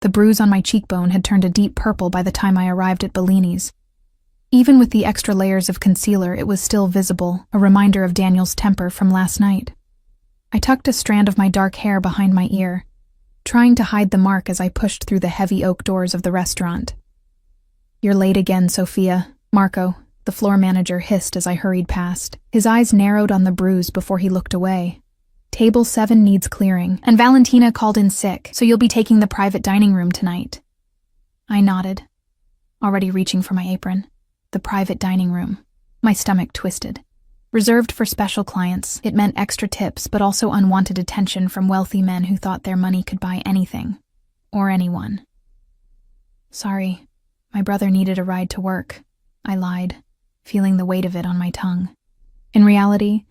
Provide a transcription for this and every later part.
The bruise on my cheekbone had turned a deep purple by the time I arrived at Bellini's. Even with the extra layers of concealer, it was still visible, a reminder of Daniel's temper from last night. I tucked a strand of my dark hair behind my ear, trying to hide the mark as I pushed through the heavy oak doors of the restaurant. "You're late again, Sophia," Marco, the floor manager, hissed as I hurried past. His eyes narrowed on the bruise before he looked away. "Table 7 needs clearing, and Valentina called in sick, so you'll be taking the private dining room tonight." I nodded, already reaching for my apron. The private dining room. My stomach twisted. Reserved for special clients, it meant extra tips, but also unwanted attention from wealthy men who thought their money could buy anything. Or anyone. "Sorry, my brother needed a ride to work," I lied, feeling the weight of it on my tongue. In reality,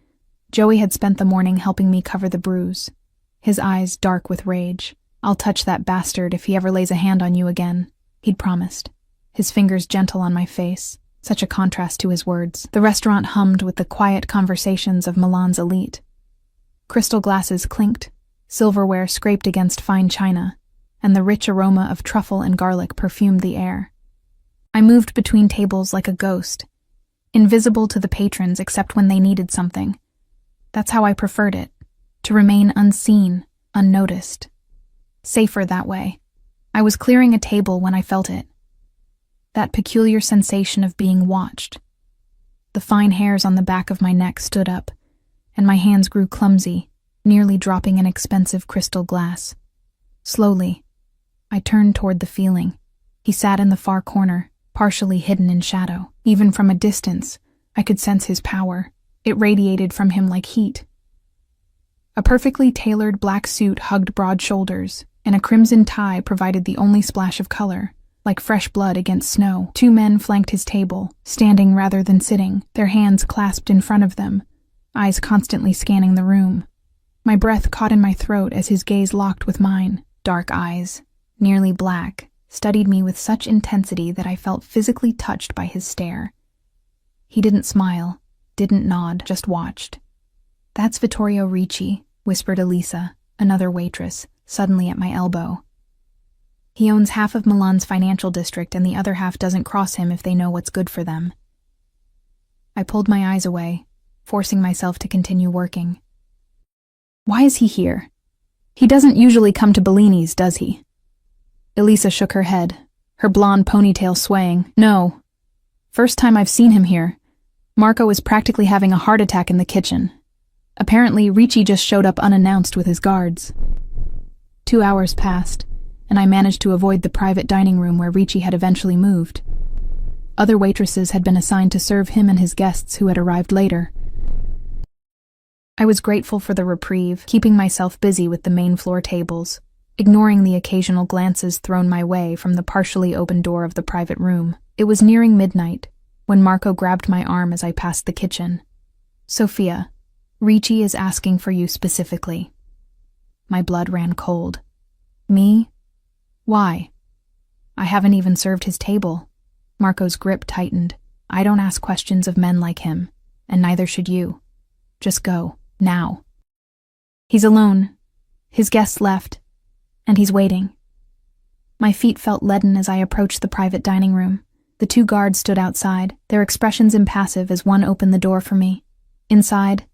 Joey had spent the morning helping me cover the bruise, his eyes dark with rage. "I'll touch that bastard if he ever lays a hand on you again," he'd promised, his fingers gentle on my face, such a contrast to his words. The restaurant hummed with the quiet conversations of Milan's elite. Crystal glasses clinked, silverware scraped against fine china, and the rich aroma of truffle and garlic perfumed the air. I moved between tables like a ghost, invisible to the patrons except when they needed something. That's how I preferred it, to remain unseen, unnoticed. Safer that way. I was clearing a table when I felt it. That peculiar sensation of being watched. The fine hairs on the back of my neck stood up, and my hands grew clumsy, nearly dropping an expensive crystal glass. Slowly, I turned toward the feeling. He sat in the far corner, partially hidden in shadow. Even from a distance, I could sense his power. It radiated from him like heat. A perfectly tailored black suit hugged broad shoulders, and a crimson tie provided the only splash of color, like fresh blood against snow. 2 men flanked his table, standing rather than sitting, their hands clasped in front of them, eyes constantly scanning the room. My breath caught in my throat as his gaze locked with mine. Dark eyes, nearly black, studied me with such intensity that I felt physically touched by his stare. He didn't smile, didn't nod, just watched. "That's Vittorio Ricci," whispered Elisa, another waitress, suddenly at my elbow. "He owns half of Milan's financial district and the other half doesn't cross him if they know what's good for them." I pulled my eyes away, forcing myself to continue working. "Why is he here? He doesn't usually come to Bellini's, does he?" Elisa shook her head, her blonde ponytail swaying. "No. First time I've seen him here. Marco is practically having a heart attack in the kitchen. Apparently, Ricci just showed up unannounced with his guards." 2 hours passed, and I managed to avoid the private dining room where Ricci had eventually moved. Other waitresses had been assigned to serve him and his guests who had arrived later. I was grateful for the reprieve, keeping myself busy with the main floor tables, ignoring the occasional glances thrown my way from the partially open door of the private room. It was nearing midnight when Marco grabbed my arm as I passed the kitchen. "Sophia, Ricci is asking for you specifically." My blood ran cold. "Me? Why?" "I haven't even served his table." Marco's grip tightened. "I don't ask questions of men like him, and neither should you. Just go, now." "He's alone. His guests left, and he's waiting." My feet felt leaden as I approached the private dining room. The 2 guards stood outside, their expressions impassive as one opened the door for me. Inside,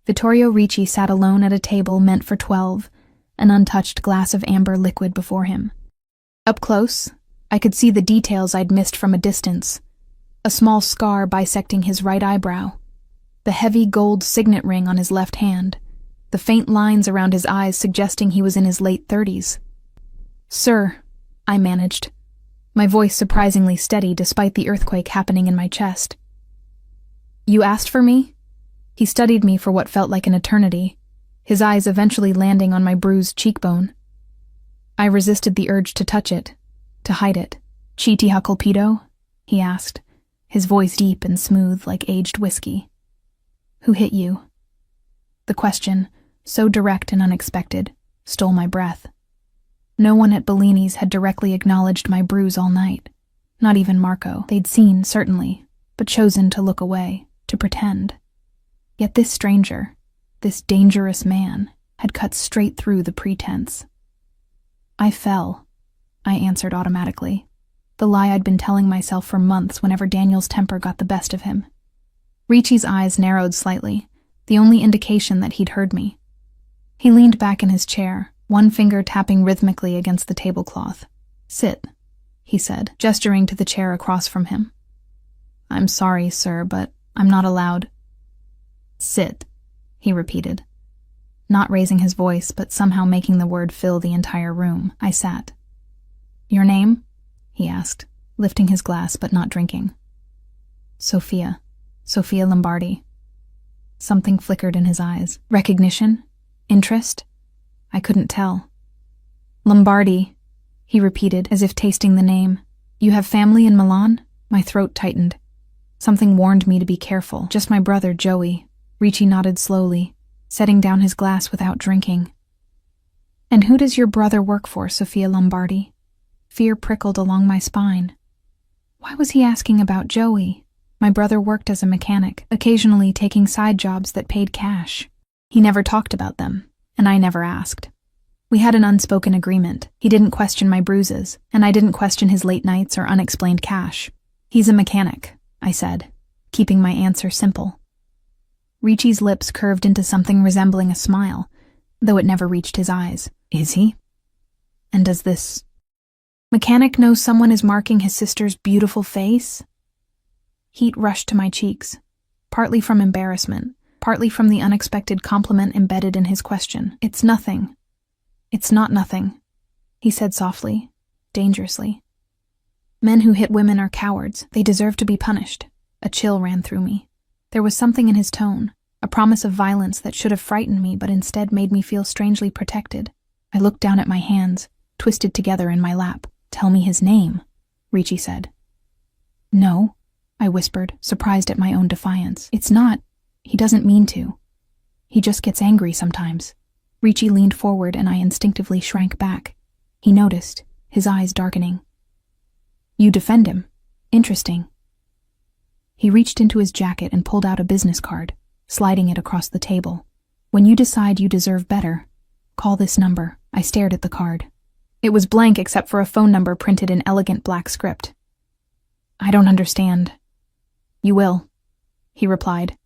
Vittorio Ricci sat alone at a table meant for 12, an untouched glass of amber liquid before him. Up close, I could see the details I'd missed from a distance. A small scar bisecting his right eyebrow, the heavy gold signet ring on his left hand, the faint lines around his eyes suggesting he was in his late 30s. "Sir," I managed, my voice surprisingly steady despite the earthquake happening in my chest. "You asked for me?" He studied me for what felt like an eternity, his eyes eventually landing on my bruised cheekbone. I resisted the urge to touch it, to hide it. "Chi ti ha colpito?" he asked, his voice deep and smooth like aged whiskey. "Who hit you?" The question, so direct and unexpected, stole my breath. No one at Bellini's had directly acknowledged my bruise all night. Not even Marco. They'd seen, certainly, but chosen to look away, to pretend. Yet this stranger, this dangerous man, had cut straight through the pretense. I fell, I answered automatically. The lie I'd been telling myself for months whenever Daniel's temper got the best of him. Ricci's eyes narrowed slightly, the only indication that he'd heard me. He leaned back in his chair, one finger tapping rhythmically against the tablecloth. "Sit," he said, gesturing to the chair across from him. "I'm sorry, sir, but I'm not allowed." "Sit," he repeated, not raising his voice but somehow making the word fill the entire room. I sat. "Your name?" he asked, lifting his glass but not drinking. "Sophia Lombardi." Something flickered in his eyes. Recognition? Interest? I couldn't tell. "Lombardi," he repeated, as if tasting the name. "You have family in Milan?" My throat tightened. Something warned me to be careful. "Just my brother, Joey." Ricci nodded slowly, setting down his glass without drinking. "And who does your brother work for, Sophia Lombardi?" Fear prickled along my spine. Why was he asking about Joey? My brother worked as a mechanic, occasionally taking side jobs that paid cash. He never talked about them, and I never asked. We had an unspoken agreement. He didn't question my bruises, and I didn't question his late nights or unexplained cash. "He's a mechanic," I said, keeping my answer simple. Ricci's lips curved into something resembling a smile, though it never reached his eyes. "Is he? And does this mechanic know someone is marking his sister's beautiful face?" Heat rushed to my cheeks, partly from embarrassment, partly from the unexpected compliment embedded in his question. "It's nothing. It's not nothing," he said softly, dangerously. "Men who hit women are cowards. They deserve to be punished." A chill ran through me. There was something in his tone, a promise of violence that should have frightened me but instead made me feel strangely protected. I looked down at my hands, twisted together in my lap. "Tell me his name," Ricci said. "No," I whispered, surprised at my own defiance. "It's not. He doesn't mean to. He just gets angry sometimes." Ricci leaned forward and I instinctively shrank back. He noticed, his eyes darkening. "You defend him. Interesting." He reached into his jacket and pulled out a business card, sliding it across the table. "When you decide you deserve better, call this number." I stared at the card. It was blank except for a phone number printed in elegant black script. "I don't understand." "You will," he replied,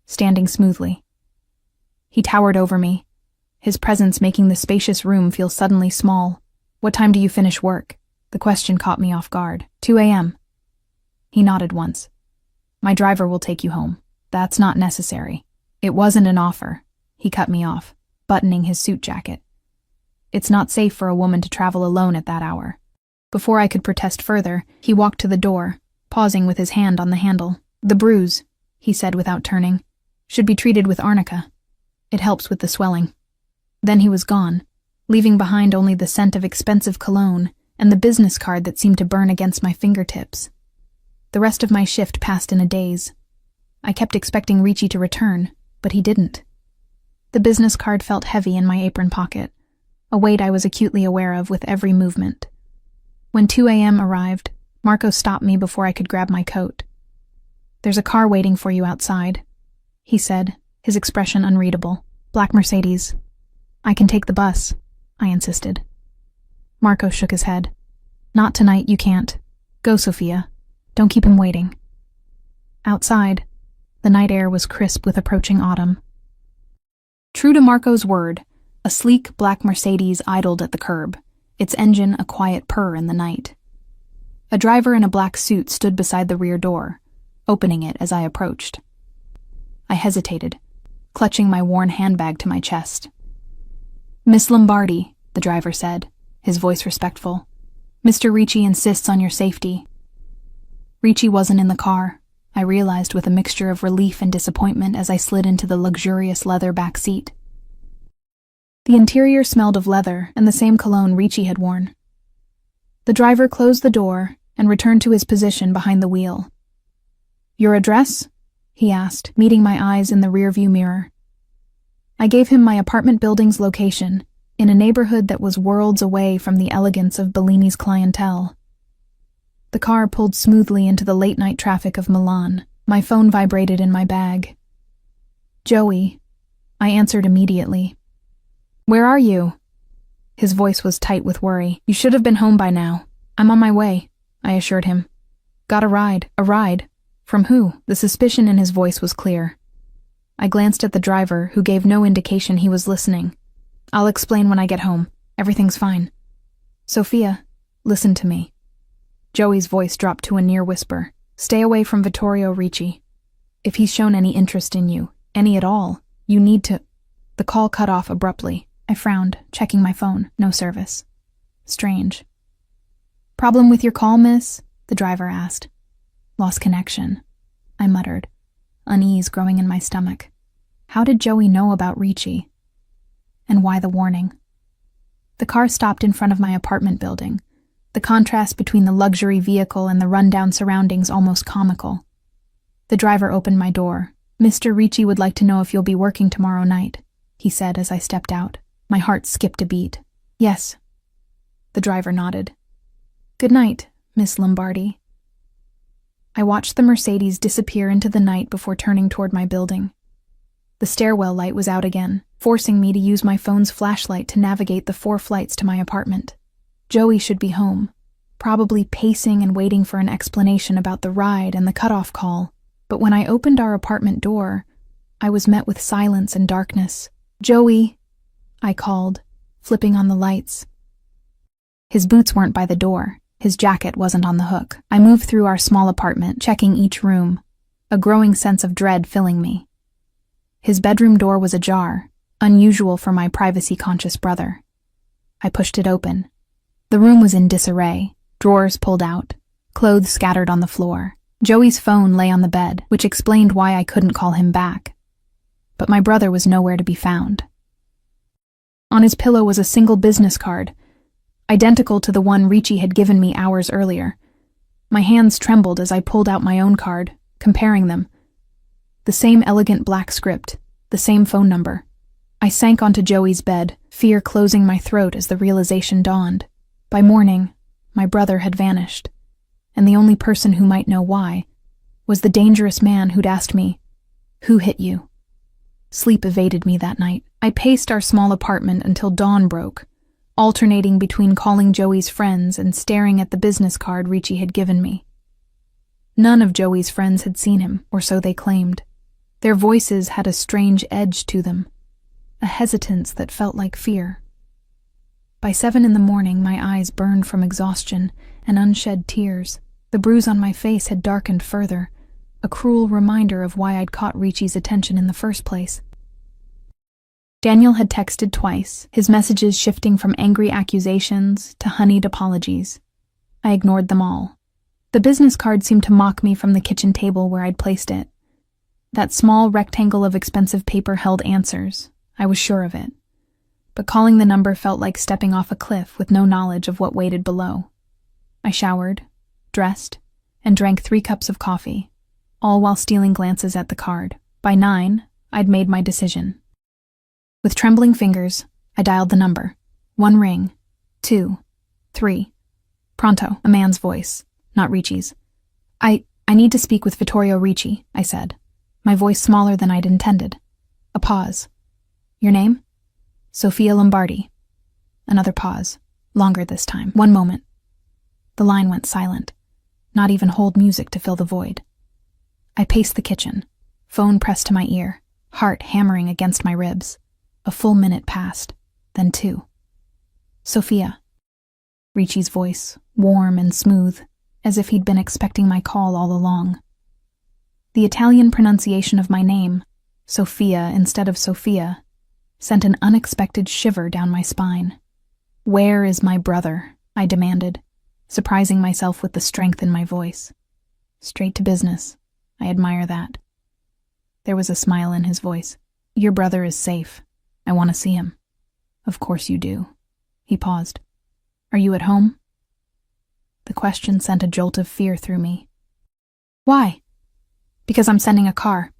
standing smoothly. He towered over me, his presence making the spacious room feel suddenly small. "What time do you finish work?" The question caught me off guard. 2 a.m. He nodded once. "My driver will take you home." "That's not necessary." "It wasn't an offer." He cut me off, buttoning his suit jacket. "It's not safe for a woman to travel alone at that hour." Before I could protest further, he walked to the door, pausing with his hand on the handle. "The bruise," he said without turning, "should be treated with arnica. It helps with the swelling." Then he was gone, leaving behind only the scent of expensive cologne and the business card that seemed to burn against my fingertips. The rest of my shift passed in a daze. I kept expecting Ricci to return, but he didn't. The business card felt heavy in my apron pocket, a weight I was acutely aware of with every movement. When 2 a.m. arrived, Marco stopped me before I could grab my coat. "There's a car waiting for you outside," he said, his expression unreadable. "Black Mercedes." "I can take the bus," I insisted. Marco shook his head. "Not tonight, you can't. Go, Sophia. Don't keep him waiting." Outside, the night air was crisp with approaching autumn. True to Marco's word, a sleek black Mercedes idled at the curb, its engine a quiet purr in the night. A driver in a black suit stood beside the rear door, opening it as I approached. I hesitated, clutching my worn handbag to my chest. "Miss Lombardi," the driver said, his voice respectful. "Mr. Ricci insists on your safety." Ricci wasn't in the car, I realized with a mixture of relief and disappointment as I slid into the luxurious leather back seat. The interior smelled of leather and the same cologne Ricci had worn. The driver closed the door and returned to his position behind the wheel. "Your address?" he asked, meeting my eyes in the rearview mirror. I gave him my apartment building's location, in a neighborhood that was worlds away from the elegance of Bellini's clientele. The car pulled smoothly into the late-night traffic of Milan. My phone vibrated in my bag. "Joey," I answered immediately. "Where are you?" His voice was tight with worry. "You should have been home by now." "I'm on my way," I assured him. "Got a ride." "A ride? From who?" The suspicion in his voice was clear. I glanced at the driver, who gave no indication he was listening. "I'll explain when I get home. Everything's fine." "Sophia, listen to me." Joey's voice dropped to a near whisper. "Stay away from Vittorio Ricci. If he's shown any interest in you, any at all, you need to—" The call cut off abruptly. I frowned, checking my phone. No service. Strange. "Problem with your call, miss?" the driver asked. "Lost connection," I muttered, unease growing in my stomach. How did Joey know about Ricci? And why the warning? The car stopped in front of my apartment building, the contrast between the luxury vehicle and the rundown surroundings almost comical. The driver opened my door. "Mr. Ricci would like to know if you'll be working tomorrow night," he said as I stepped out. My heart skipped a beat. "Yes." The driver nodded. "Good night, Miss Lombardi." I watched the Mercedes disappear into the night before turning toward my building. The stairwell light was out again, forcing me to use my phone's flashlight to navigate the 4 flights to my apartment. Joey should be home, probably pacing and waiting for an explanation about the ride and the cutoff call. But when I opened our apartment door, I was met with silence and darkness. "Joey," I called, flipping on the lights. His boots weren't by the door. His jacket wasn't on the hook. I moved through our small apartment, checking each room, a growing sense of dread filling me. His bedroom door was ajar, unusual for my privacy-conscious brother. I pushed it open. The room was in disarray, drawers pulled out, clothes scattered on the floor. Joey's phone lay on the bed, which explained why I couldn't call him back. But my brother was nowhere to be found. On his pillow was a single business card, identical to the one Ricci had given me hours earlier. My hands trembled as I pulled out my own card, comparing them. The same elegant black script, the same phone number. I sank onto Joey's bed, fear closing my throat as the realization dawned. By morning, my brother had vanished, and the only person who might know why was the dangerous man who'd asked me, "Who hit you?" Sleep evaded me that night. I paced our small apartment until dawn broke, alternating between calling Joey's friends and staring at the business card Ricci had given me. None of Joey's friends had seen him, or so they claimed. Their voices had a strange edge to them, a hesitance that felt like fear. By 7 in the morning, my eyes burned from exhaustion and unshed tears. The bruise on my face had darkened further, a cruel reminder of why I'd caught Ricci's attention in the first place. Daniel had texted twice, his messages shifting from angry accusations to honeyed apologies. I ignored them all. The business card seemed to mock me from the kitchen table where I'd placed it. That small rectangle of expensive paper held answers. I was sure of it. But calling the number felt like stepping off a cliff with no knowledge of what waited below. I showered, dressed, and drank 3 cups of coffee, all while stealing glances at the card. By 9, I'd made my decision. With trembling fingers, I dialed the number. 1 ring, 2, 3. Pronto, a man's voice, not Ricci's. I need to speak with Vittorio Ricci," I said, my voice smaller than I'd intended. A pause. "Your name?" "Sophia Lombardi." Another pause, longer this time. 1 moment. The line went silent, not even hold music to fill the void. I paced the kitchen, phone pressed to my ear, heart hammering against my ribs. A full minute passed, then 2. "Sophia." Ricci's voice, warm and smooth, as if he'd been expecting my call all along. The Italian pronunciation of my name, Sophia instead of Sophia, sent an unexpected shiver down my spine. "Where is my brother?" I demanded, surprising myself with the strength in my voice. Straight to business. I admire that. There was a smile in his voice. "Your brother is safe. I want to see him." "Of course you do." He paused. "Are you at home?" The question sent a jolt of fear through me. "Why?" "Because I'm sending a car.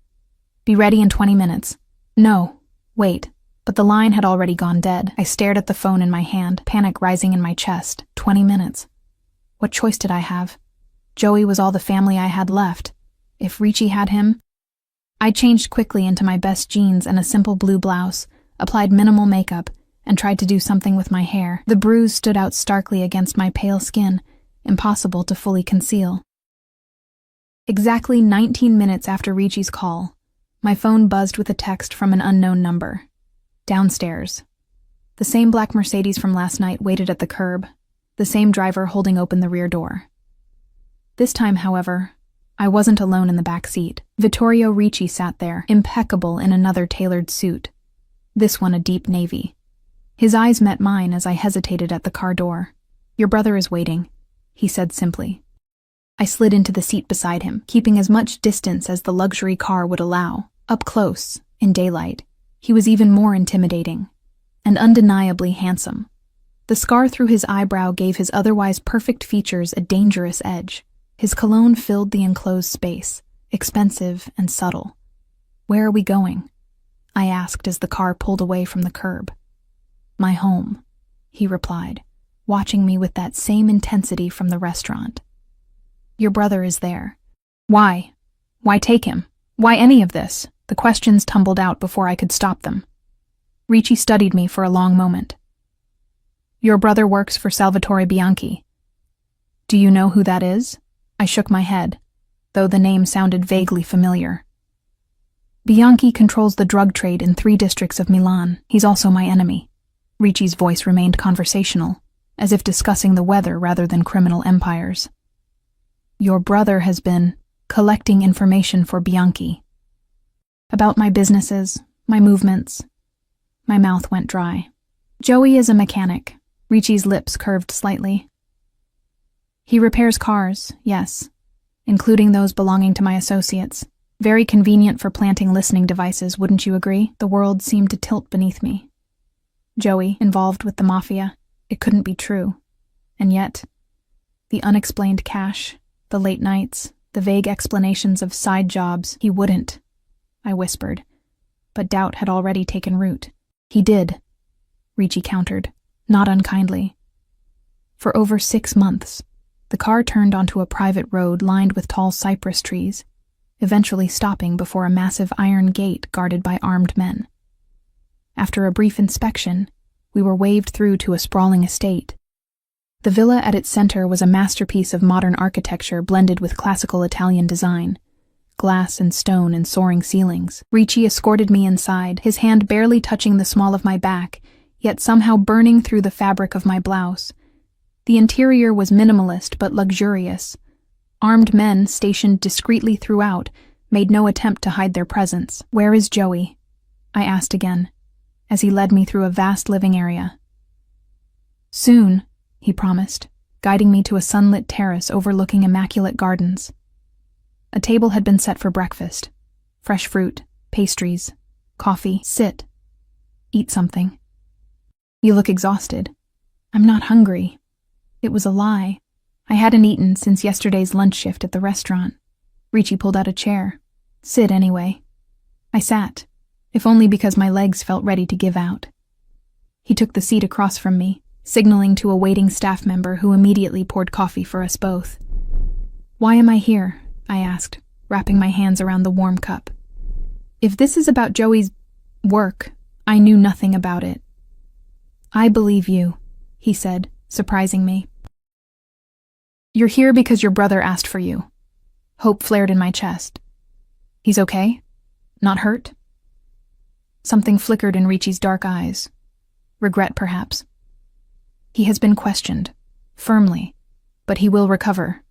Be ready in 20 minutes. "No, wait." But the line had already gone dead. I stared at the phone in my hand, panic rising in my chest. 20 minutes. What choice did I have? Joey was all the family I had left. If Ricci had him... I changed quickly into my best jeans and a simple blue blouse, applied minimal makeup, and tried to do something with my hair. The bruise stood out starkly against my pale skin, impossible to fully conceal. Exactly 19 minutes after Ricci's call, my phone buzzed with a text from an unknown number. Downstairs. The same black Mercedes from last night waited at the curb, the same driver holding open the rear door. This time, however, I wasn't alone in the back seat. Vittorio Ricci sat there, impeccable in another tailored suit. This one a deep navy. His eyes met mine as I hesitated at the car door. "Your brother is waiting," he said simply. I slid into the seat beside him, keeping as much distance as the luxury car would allow. Up close, in daylight, he was even more intimidating, and undeniably handsome. The scar through his eyebrow gave his otherwise perfect features a dangerous edge. His cologne filled the enclosed space, expensive and subtle. "Where are we going?" I asked as the car pulled away from the curb. "My home," he replied, watching me with that same intensity from the restaurant. "Your brother is there." "Why? Why take him? Why any of this?" The questions tumbled out before I could stop them. Ricci studied me for a long moment. "Your brother works for Salvatore Bianchi." "Do you know who that is?" I shook my head, though the name sounded vaguely familiar. "Bianchi controls the drug trade in 3 districts of Milan. He's also my enemy." Ricci's voice remained conversational, as if discussing the weather rather than criminal empires. "Your brother has been collecting information for Bianchi. About my businesses, my movements." My mouth went dry. "Joey is a mechanic." Ricci's lips curved slightly. "He repairs cars, yes, including those belonging to my associates. Very convenient for planting listening devices, wouldn't you agree?" The world seemed to tilt beneath me. Joey, involved with the Mafia, it couldn't be true. And yet, the unexplained cash, the late nights, the vague explanations of side jobs, "He wouldn't," I whispered, but doubt had already taken root. "He did," Ricci countered, not unkindly. For over 6 months, the car turned onto a private road lined with tall cypress trees, eventually stopping before a massive iron gate guarded by armed men. After a brief inspection, we were waved through to a sprawling estate. The villa at its center was a masterpiece of modern architecture blended with classical Italian design, glass and stone and soaring ceilings. Ricci escorted me inside, his hand barely touching the small of my back, yet somehow burning through the fabric of my blouse. The interior was minimalist but luxurious. Armed men, stationed discreetly throughout, made no attempt to hide their presence. "Where is Joey?" I asked again, as he led me through a vast living area. "Soon," he promised, guiding me to a sunlit terrace overlooking immaculate gardens. A table had been set for breakfast. Fresh fruit, pastries, coffee. "Sit. Eat something." "You look exhausted." "I'm not hungry." It was a lie. I hadn't eaten since yesterday's lunch shift at the restaurant. Ricci pulled out a chair. "Sit anyway." I sat, if only because my legs felt ready to give out. He took the seat across from me, signaling to a waiting staff member who immediately poured coffee for us both. "Why am I here?" I asked, wrapping my hands around the warm cup. If this is about Joey's work, I knew nothing about it. "I believe you," he said, surprising me. "You're here because your brother asked for you." Hope flared in my chest. "He's okay? Not hurt?" Something flickered in Ricci's dark eyes. Regret, perhaps. "He has been questioned, firmly, but he will recover."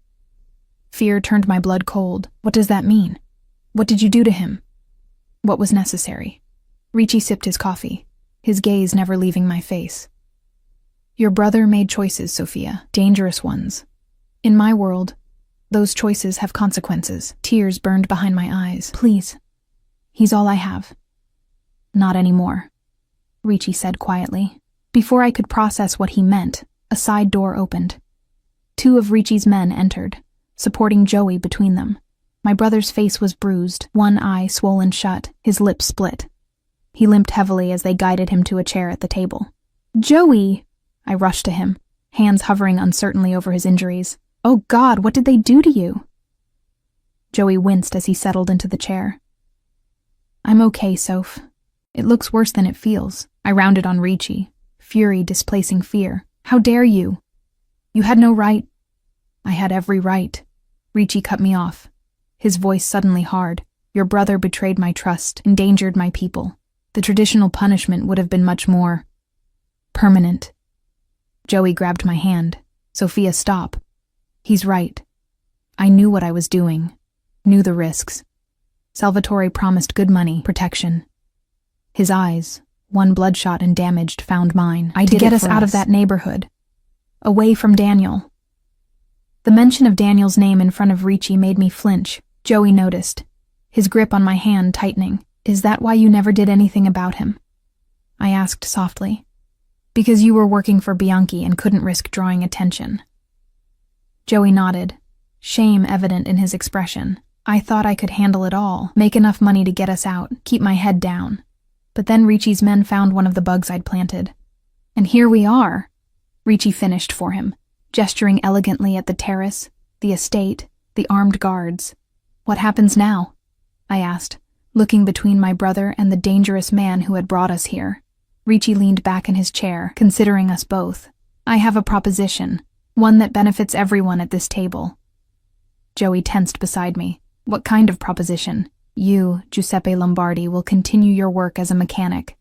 Fear turned my blood cold. "What does that mean? What did you do to him?" "What was necessary." Ricci sipped his coffee, his gaze never leaving my face. "Your brother made choices, Sophia, dangerous ones. In my world, those choices have consequences." Tears burned behind my eyes. "Please. He's all I have." "Not anymore," Ricci said quietly. Before I could process what he meant, a side door opened. 2 of Ricci's men entered, supporting Joey between them. My brother's face was bruised, one eye swollen shut, his lips split. He limped heavily as they guided him to a chair at the table. "Joey!" I rushed to him, hands hovering uncertainly over his injuries. "Oh God, what did they do to you?" Joey winced as he settled into the chair. "I'm okay, Soph. It looks worse than it feels." I rounded on Ricci, fury displacing fear. How dare you? You had no right. I had every right. Ricci cut me off, his voice suddenly hard. Your brother betrayed my trust, endangered my people. The traditional punishment would have been much more permanent. Joey grabbed my hand. Sophia, stop. He's right. I knew what I was doing, knew the risks. Salvatore promised good money, protection. His eyes, one bloodshot and damaged, found mine. I did it to get us out of that neighborhood, away from Daniel. The mention of Daniel's name in front of Ricci made me flinch. Joey noticed, his grip on my hand tightening. Is that why you never did anything about him? I asked softly. Because you were working for Bianchi and couldn't risk drawing attention. Joey nodded, shame evident in his expression. I thought I could handle it all, make enough money to get us out, keep my head down. But then Ricci's men found one of the bugs I'd planted. And here we are. Ricci finished for him, gesturing elegantly at the terrace, the estate, the armed guards. What happens now? I asked, looking between my brother and the dangerous man who had brought us here. Ricci leaned back in his chair, considering us both. I have a proposition, one that benefits everyone at this table. Joey tensed beside me. What kind of proposition? You, Giuseppe Lombardi, will continue your work as a mechanic.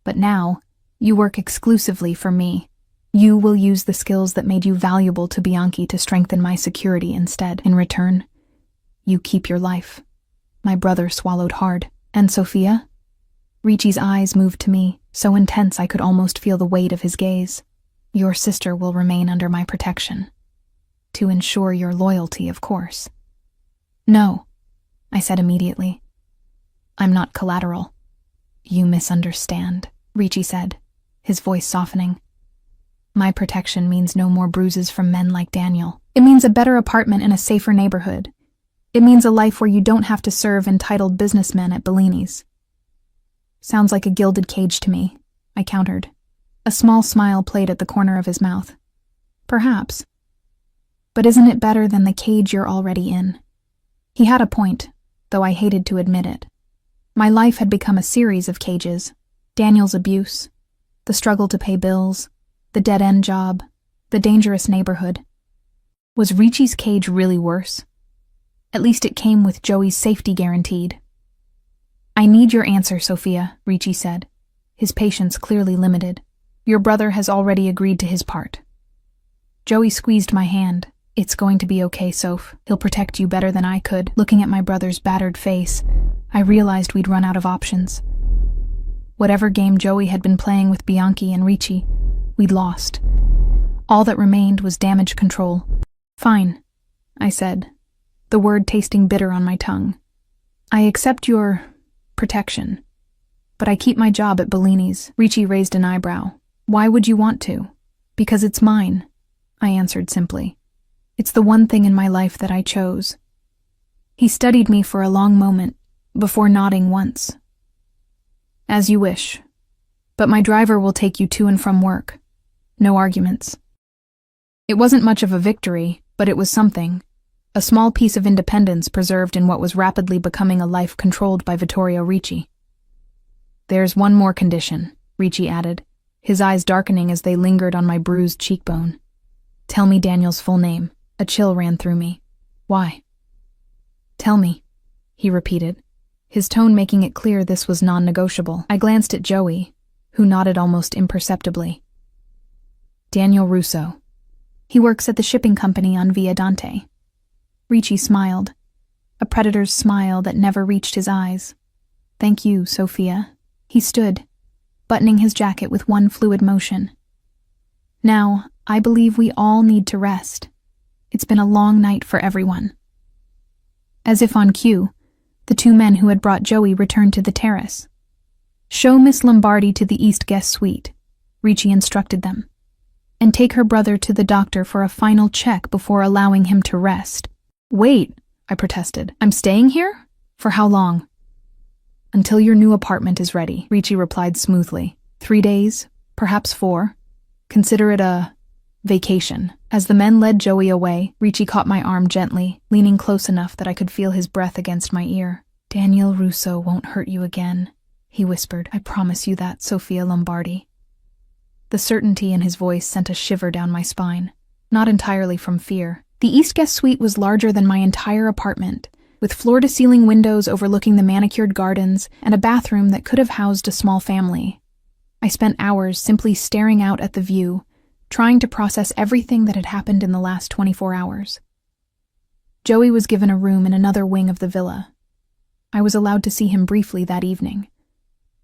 But now, you work exclusively for me. You will use the skills that made you valuable to Bianchi to strengthen my security instead. In return, you keep your life. My brother swallowed hard. And Sophia? Ricci's eyes moved to me, so intense I could almost feel the weight of his gaze. Your sister will remain under my protection. To ensure your loyalty, of course. No, I said immediately. I'm not collateral. You misunderstand, Ricci said, his voice softening. My protection means no more bruises from men like Daniel. It means a better apartment in a safer neighborhood. It means a life where you don't have to serve entitled businessmen at Bellini's. Sounds like a gilded cage to me, I countered. A small smile played at the corner of his mouth. Perhaps. But isn't it better than the cage you're already in? He had a point, though I hated to admit it. My life had become a series of cages. Daniel's abuse, the struggle to pay bills, the dead-end job, the dangerous neighborhood. Was Ricci's cage really worse? At least it came with Joey's safety guaranteed. I need your answer, Sophia, Ricci said, his patience clearly limited. Your brother has already agreed to his part. Joey squeezed my hand. It's going to be okay, Soph. He'll protect you better than I could. Looking at my brother's battered face, I realized we'd run out of options. Whatever game Joey had been playing with Bianchi and Ricci, we'd lost. All that remained was damage control. Fine, I said, the word tasting bitter on my tongue. I accept your protection, but I keep my job at Bellini's. Ricci raised an eyebrow. Why would you want to? Because it's mine, I answered simply. It's the one thing in my life that I chose. He studied me for a long moment, before nodding once. As you wish, but my driver will take you to and from work. No arguments. It wasn't much of a victory, but it was something. A small piece of independence preserved in what was rapidly becoming a life controlled by Vittorio Ricci. There's one more condition, Ricci added, his eyes darkening as they lingered on my bruised cheekbone. Tell me Daniel's full name. A chill ran through me. Why? Tell me, he repeated, his tone making it clear this was non-negotiable. I glanced at Joey, who nodded almost imperceptibly. Daniel Russo. He works at the shipping company on Via Dante. Ricci smiled, a predator's smile that never reached his eyes. Thank you, Sophia. He stood, buttoning his jacket with one fluid motion. Now, I believe we all need to rest. It's been a long night for everyone. As if on cue, the two men who had brought Joey returned to the terrace. Show Miss Lombardi to the East guest suite, Ricci instructed them, and take her brother to the doctor for a final check before allowing him to rest. Wait, I protested. I'm staying here? For how long? Until your new apartment is ready, Ricci replied smoothly. 3 days, perhaps 4. Consider it a vacation. As the men led Joey away, Ricci caught my arm gently, leaning close enough that I could feel his breath against my ear. Daniel Russo won't hurt you again, he whispered. I promise you that, Sophia Lombardi. The certainty in his voice sent a shiver down my spine, not entirely from fear. The East Guest Suite was larger than my entire apartment, with floor-to-ceiling windows overlooking the manicured gardens and a bathroom that could have housed a small family. I spent hours simply staring out at the view, trying to process everything that had happened in the last 24 hours. Joey was given a room in another wing of the villa. I was allowed to see him briefly that evening,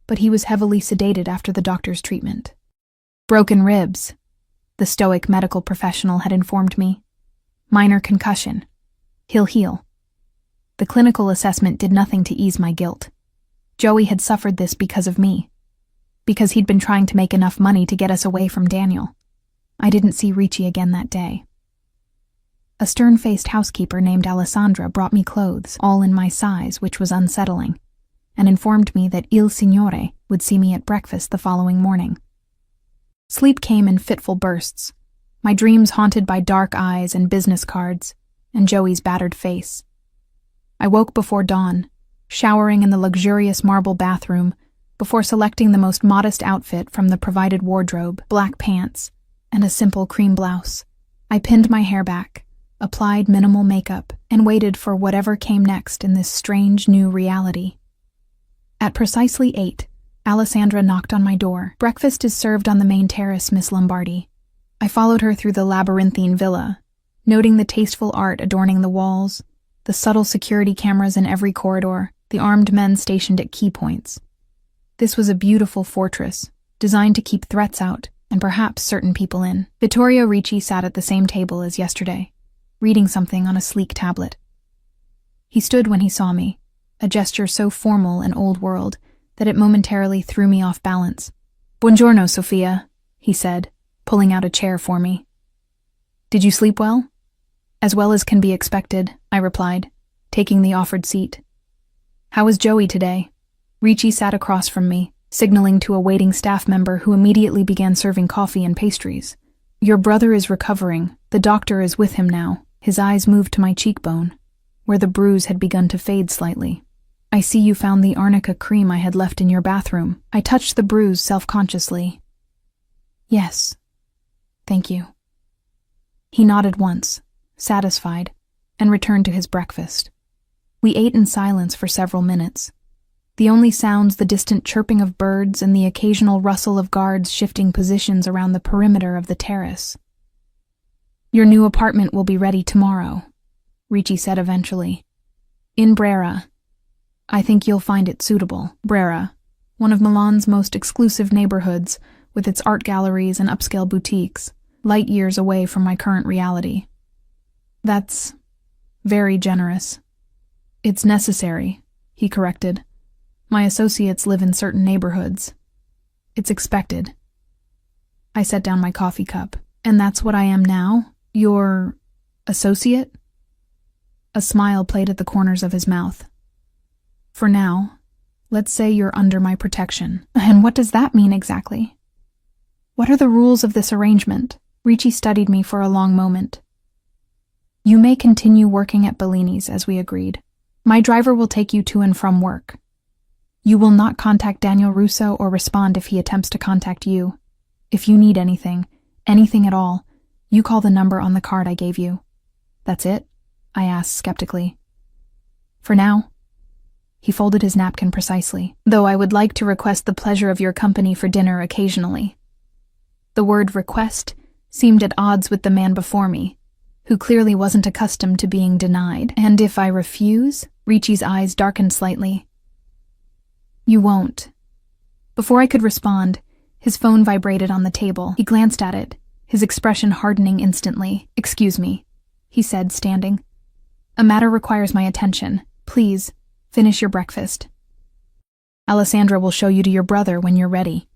but he was heavily sedated after the doctor's treatment. Broken ribs, the stoic medical professional had informed me. Minor concussion. He'll heal. The clinical assessment did nothing to ease my guilt. Joey had suffered this because of me, because he'd been trying to make enough money to get us away from Daniel. I didn't see Ricci again that day. A stern-faced housekeeper named Alessandra brought me clothes, all in my size, which was unsettling, and informed me that Il Signore would see me at breakfast the following morning. Sleep came in fitful bursts, my dreams haunted by dark eyes and business cards, and Joey's battered face. I woke before dawn, showering in the luxurious marble bathroom, before selecting the most modest outfit from the provided wardrobe, black pants, and a simple cream blouse. I pinned my hair back, applied minimal makeup, and waited for whatever came next in this strange new reality. At precisely 8, Alessandra knocked on my door. "Breakfast is served on the main terrace, Miss Lombardi." I followed her through the labyrinthine villa, noting the tasteful art adorning the walls, the subtle security cameras in every corridor, the armed men stationed at key points. This was a beautiful fortress, designed to keep threats out and perhaps certain people in. Vittorio Ricci sat at the same table as yesterday, reading something on a sleek tablet. He stood when he saw me, a gesture so formal and old-world that it momentarily threw me off balance. "Buongiorno, Sofia," he said, pulling out a chair for me. "Did you sleep well?" "As well as can be expected," I replied, taking the offered seat. "How is Joey today?" Ricci sat across from me, signaling to a waiting staff member who immediately began serving coffee and pastries. "Your brother is recovering. The doctor is with him now." His eyes moved to my cheekbone, where the bruise had begun to fade slightly. "I see you found the arnica cream I had left in your bathroom." I touched the bruise self-consciously. "Yes. Thank you." He nodded once, satisfied, and returned to his breakfast. We ate in silence for several minutes. The only sounds the distant chirping of birds and the occasional rustle of guards shifting positions around the perimeter of the terrace. "Your new apartment will be ready tomorrow," Ricci said eventually. "In Brera. I think you'll find it suitable." Brera, one of Milan's most exclusive neighborhoods, with its art galleries and upscale boutiques, light years away from my current reality. "That's very generous." "It's necessary," he corrected. "My associates live in certain neighborhoods. It's expected." I set down my coffee cup. "And that's what I am now? Your associate?" A smile played at the corners of his mouth. "For now, let's say you're under my protection." "And what does that mean exactly? What are the rules of this arrangement?" Ricci studied me for a long moment. "You may continue working at Bellini's as we agreed. My driver will take you to and from work. You will not contact Daniel Russo or respond if he attempts to contact you. If you need anything at all, you call the number on the card I gave you." "That's it?" I asked skeptically. "For now." He folded his napkin precisely. "Though I would like to request the pleasure of your company for dinner occasionally." The word request seemed at odds with the man before me, who clearly wasn't accustomed to being denied. "And if I refuse?" Ricci's eyes darkened slightly. "You won't." Before I could respond, his phone vibrated on the table. He glanced at it, his expression hardening instantly. "Excuse me," he said, standing. "A matter requires my attention. Please, finish your breakfast. Alessandra will show you to your brother when you're ready."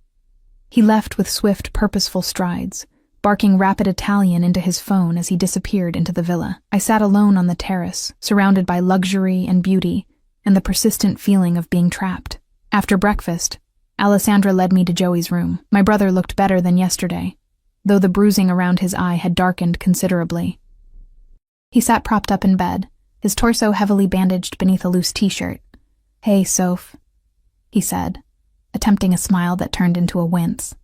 He left with swift, purposeful strides, barking rapid Italian into his phone as he disappeared into the villa. I sat alone on the terrace, surrounded by luxury and beauty, and the persistent feeling of being trapped. After breakfast, Alessandra led me to Joey's room. My brother looked better than yesterday, though the bruising around his eye had darkened considerably. He sat propped up in bed, his torso heavily bandaged beneath a loose t-shirt. "Hey, Soph," he said, attempting a smile that turned into a wince.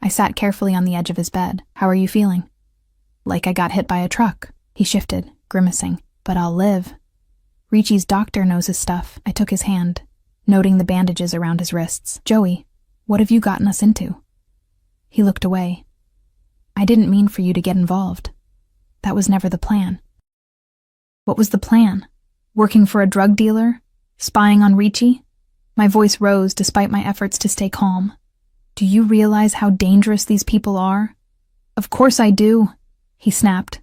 I sat carefully on the edge of his bed. How are you feeling? Like I got hit by a truck. He shifted, grimacing. But I'll live. Ricci's doctor knows his stuff. I took his hand, noting the bandages around his wrists. Joey, what have you gotten us into? He looked away. I didn't mean for you to get involved. That was never the plan. What was the plan? Working for a drug dealer? Spying on Ricci? My voice rose despite my efforts to stay calm. Do you realize how dangerous these people are? Of course I do, he snapped,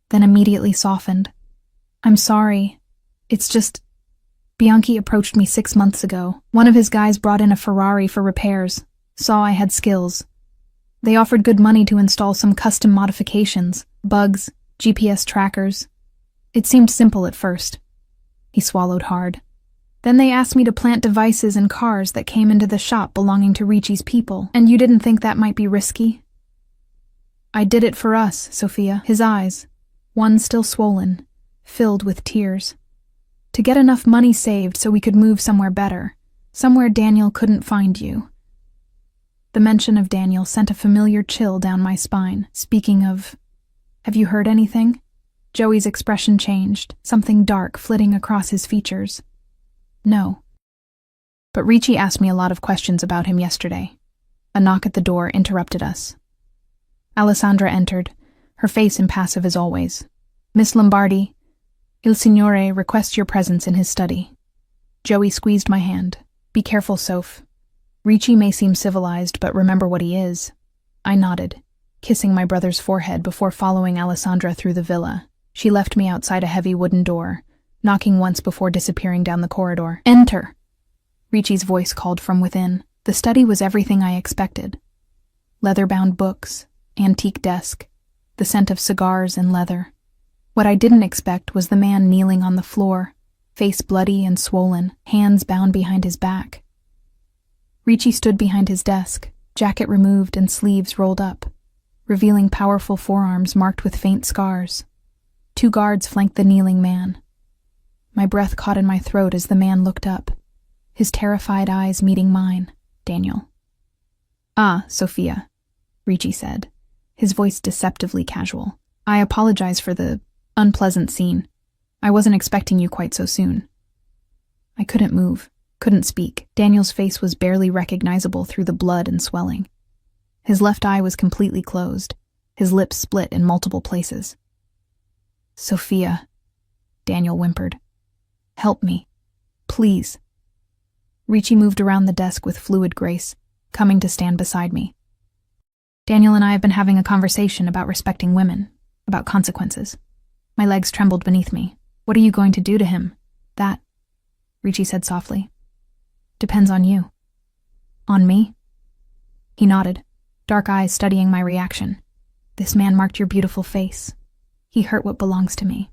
then immediately softened. I'm sorry. It's just... Bianchi approached me 6 months ago. One of his guys brought in a Ferrari for repairs, saw I had skills. They offered good money to install some custom modifications, bugs, GPS trackers. It seemed simple at first. He swallowed hard. Then they asked me to plant devices in cars that came into the shop belonging to Ricci's people. And you didn't think that might be risky? I did it for us, Sophia. His eyes, one still swollen, filled with tears. To get enough money saved so we could move somewhere better, somewhere Daniel couldn't find you. The mention of Daniel sent a familiar chill down my spine. Speaking of, have you heard anything? Joey's expression changed, something dark flitting across his features. No. But Ricci asked me a lot of questions about him yesterday. A knock at the door interrupted us. Alessandra entered, her face impassive as always. Miss Lombardi, Il Signore requests your presence in his study. Joey squeezed my hand. Be careful, Soph. Ricci may seem civilized, but remember what he is. I nodded, kissing my brother's forehead before following Alessandra through the villa. She left me outside a heavy wooden door, knocking once before disappearing down the corridor. Enter! Ricci's voice called from within. The study was everything I expected. Leather-bound books, antique desk, the scent of cigars and leather. What I didn't expect was the man kneeling on the floor, face bloody and swollen, hands bound behind his back. Ricci stood behind his desk, jacket removed and sleeves rolled up, revealing powerful forearms marked with faint scars. 2 guards flanked the kneeling man. My breath caught in my throat as the man looked up, his terrified eyes meeting mine. Daniel. Ah, Sophia, Ricci said, his voice deceptively casual. I apologize for the unpleasant scene. I wasn't expecting you quite so soon. I couldn't move, couldn't speak. Daniel's face was barely recognizable through the blood and swelling. His left eye was completely closed, his lips split in multiple places. Sophia, Daniel whimpered. Help me, please. Ricci moved around the desk with fluid grace, coming to stand beside me. Daniel and I have been having a conversation about respecting women, about consequences. My legs trembled beneath me. What are you going to do to him? That, Ricci said softly, depends on you. On me? He nodded, dark eyes studying my reaction. This man marked your beautiful face. He hurt what belongs to me.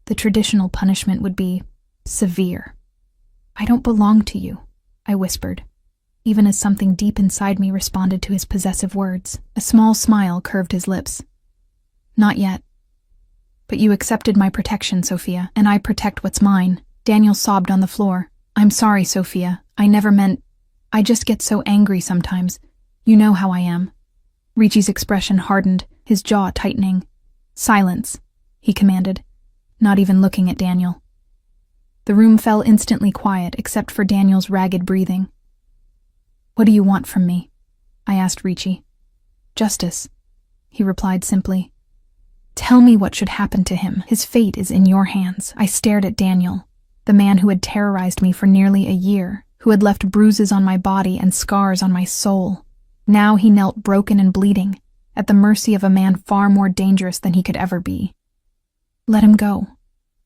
The traditional punishment would be severe. I don't belong to you, I whispered, even as something deep inside me responded to his possessive words. A small smile curved his lips. Not yet. But you accepted my protection, Sophia, and I protect what's mine. Daniel sobbed on the floor. I'm sorry, Sophia. I never meant... I just get so angry sometimes. You know how I am. Ricci's expression hardened, his jaw tightening. Silence, he commanded, not even looking at Daniel. The room fell instantly quiet except for Daniel's ragged breathing. What do you want from me? I asked Ricci. Justice, he replied simply. Tell me what should happen to him. His fate is in your hands. I stared at Daniel, the man who had terrorized me for nearly a year, who had left bruises on my body and scars on my soul. Now he knelt broken and bleeding, at the mercy of a man far more dangerous than he could ever be. Let him go,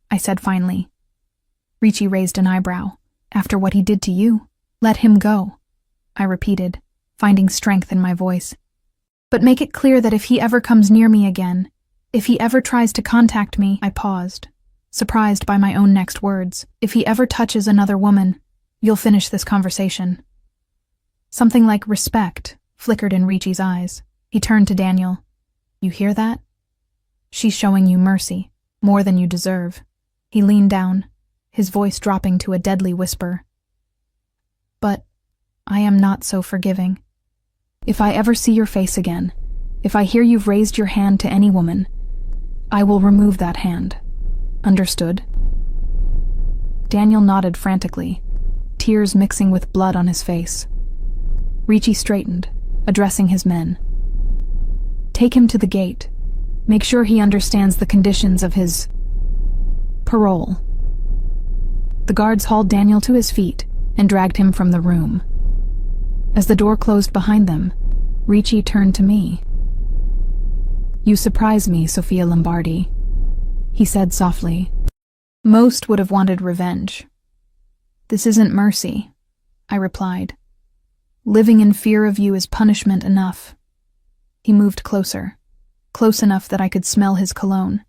I said finally. Ricci raised an eyebrow. After what he did to you, let him go, I repeated, finding strength in my voice. But make it clear that if he ever comes near me again, if he ever tries to contact me, I paused, surprised by my own next words. If he ever touches another woman, you'll finish this conversation. Something like respect flickered in Ricci's eyes. He turned to Daniel. You hear that? She's showing you mercy, more than you deserve. He leaned down, his voice dropping to a deadly whisper. But I am not so forgiving. If I ever see your face again, if I hear you've raised your hand to any woman, I will remove that hand. Understood?" Daniel nodded frantically, tears mixing with blood on his face. Ricci straightened, addressing his men. "Take him to the gate. Make sure he understands the conditions of his parole." The guards hauled Daniel to his feet and dragged him from the room. As the door closed behind them, Ricci turned to me. "You surprise me, Sofia Lombardi," he said softly. "Most would have wanted revenge. This isn't mercy," I replied. "Living in fear of you is punishment enough." He moved closer, close enough that I could smell his cologne,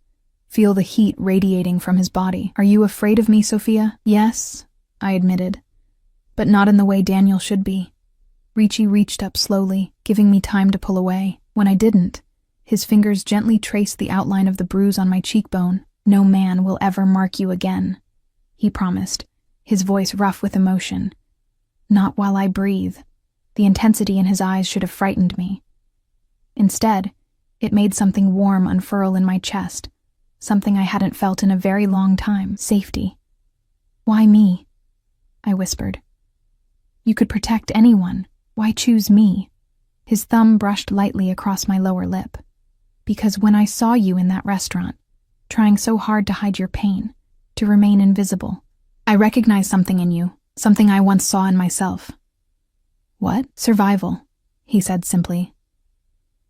feel the heat radiating from his body. "Are you afraid of me, Sofia?" "Yes," I admitted, "but not in the way Daniel should be." Ricci reached up slowly, giving me time to pull away. When I didn't, his fingers gently traced the outline of the bruise on my cheekbone. "No man will ever mark you again," he promised, his voice rough with emotion. "Not while I breathe." The intensity in his eyes should have frightened me. Instead, it made something warm unfurl in my chest, something I hadn't felt in a very long time. Safety. "Why me?" I whispered. "You could protect anyone. Why choose me?" His thumb brushed lightly across my lower lip. "Because when I saw you in that restaurant, trying so hard to hide your pain, to remain invisible, I recognized something in you, something I once saw in myself." "What?" "Survival," he said simply.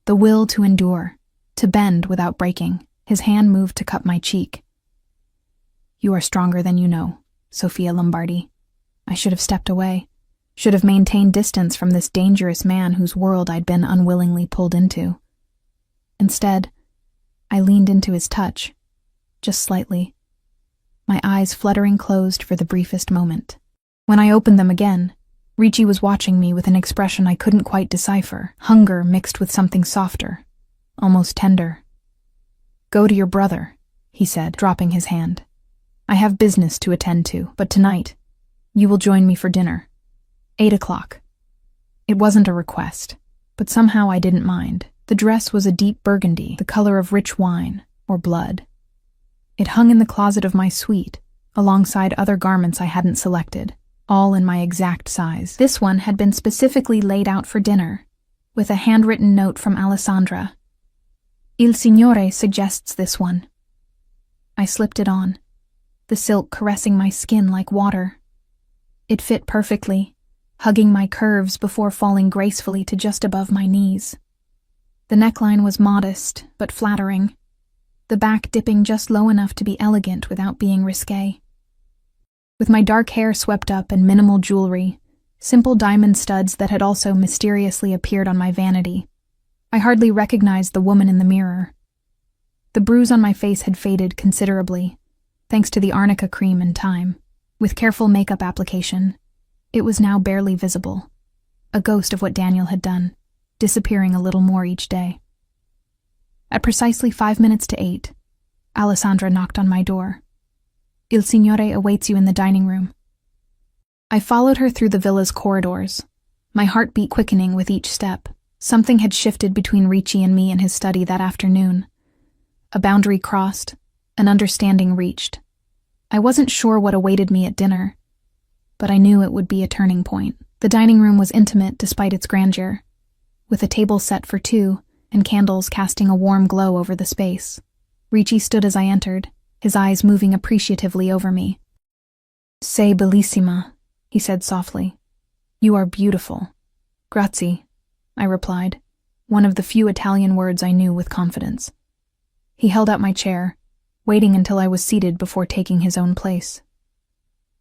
"The will to endure, to bend without breaking." His hand moved to cup my cheek. "You are stronger than you know, Sofia Lombardi." I should have stepped away, should have maintained distance from this dangerous man whose world I'd been unwillingly pulled into. Instead, I leaned into his touch, just slightly, my eyes fluttering closed for the briefest moment. When I opened them again, Ricci was watching me with an expression I couldn't quite decipher, hunger mixed with something softer, almost tender. "Go to your brother," he said, dropping his hand. "I have business to attend to, but tonight, you will join me for dinner. 8 o'clock. It wasn't a request, but somehow I didn't mind. The dress was a deep burgundy, the color of rich wine, or blood. It hung in the closet of my suite, alongside other garments I hadn't selected, all in my exact size. This one had been specifically laid out for dinner, with a handwritten note from Alessandra. "Il Signore suggests this one." I slipped it on, the silk caressing my skin like water. It fit perfectly, hugging my curves before falling gracefully to just above my knees. The neckline was modest, but flattering, the back dipping just low enough to be elegant without being risque. With my dark hair swept up and minimal jewelry, simple diamond studs that had also mysteriously appeared on my vanity, I hardly recognized the woman in the mirror. The bruise on my face had faded considerably, thanks to the arnica cream and time. With careful makeup application, it was now barely visible, a ghost of what Daniel had done, disappearing a little more each day. At precisely 5 minutes to 8, Alessandra knocked on my door. "Il Signore awaits you in the dining room." I followed her through the villa's corridors, my heartbeat quickening with each step. Something had shifted between Ricci and me in his study that afternoon. A boundary crossed, an understanding reached. I wasn't sure what awaited me at dinner, but I knew it would be a turning point. The dining room was intimate despite its grandeur, with a table set for two and candles casting a warm glow over the space. Ricci stood as I entered, his eyes moving appreciatively over me. "Sei bellissima," he said softly. "You are beautiful." "Grazie," I replied, one of the few Italian words I knew with confidence. He held out my chair, waiting until I was seated before taking his own place.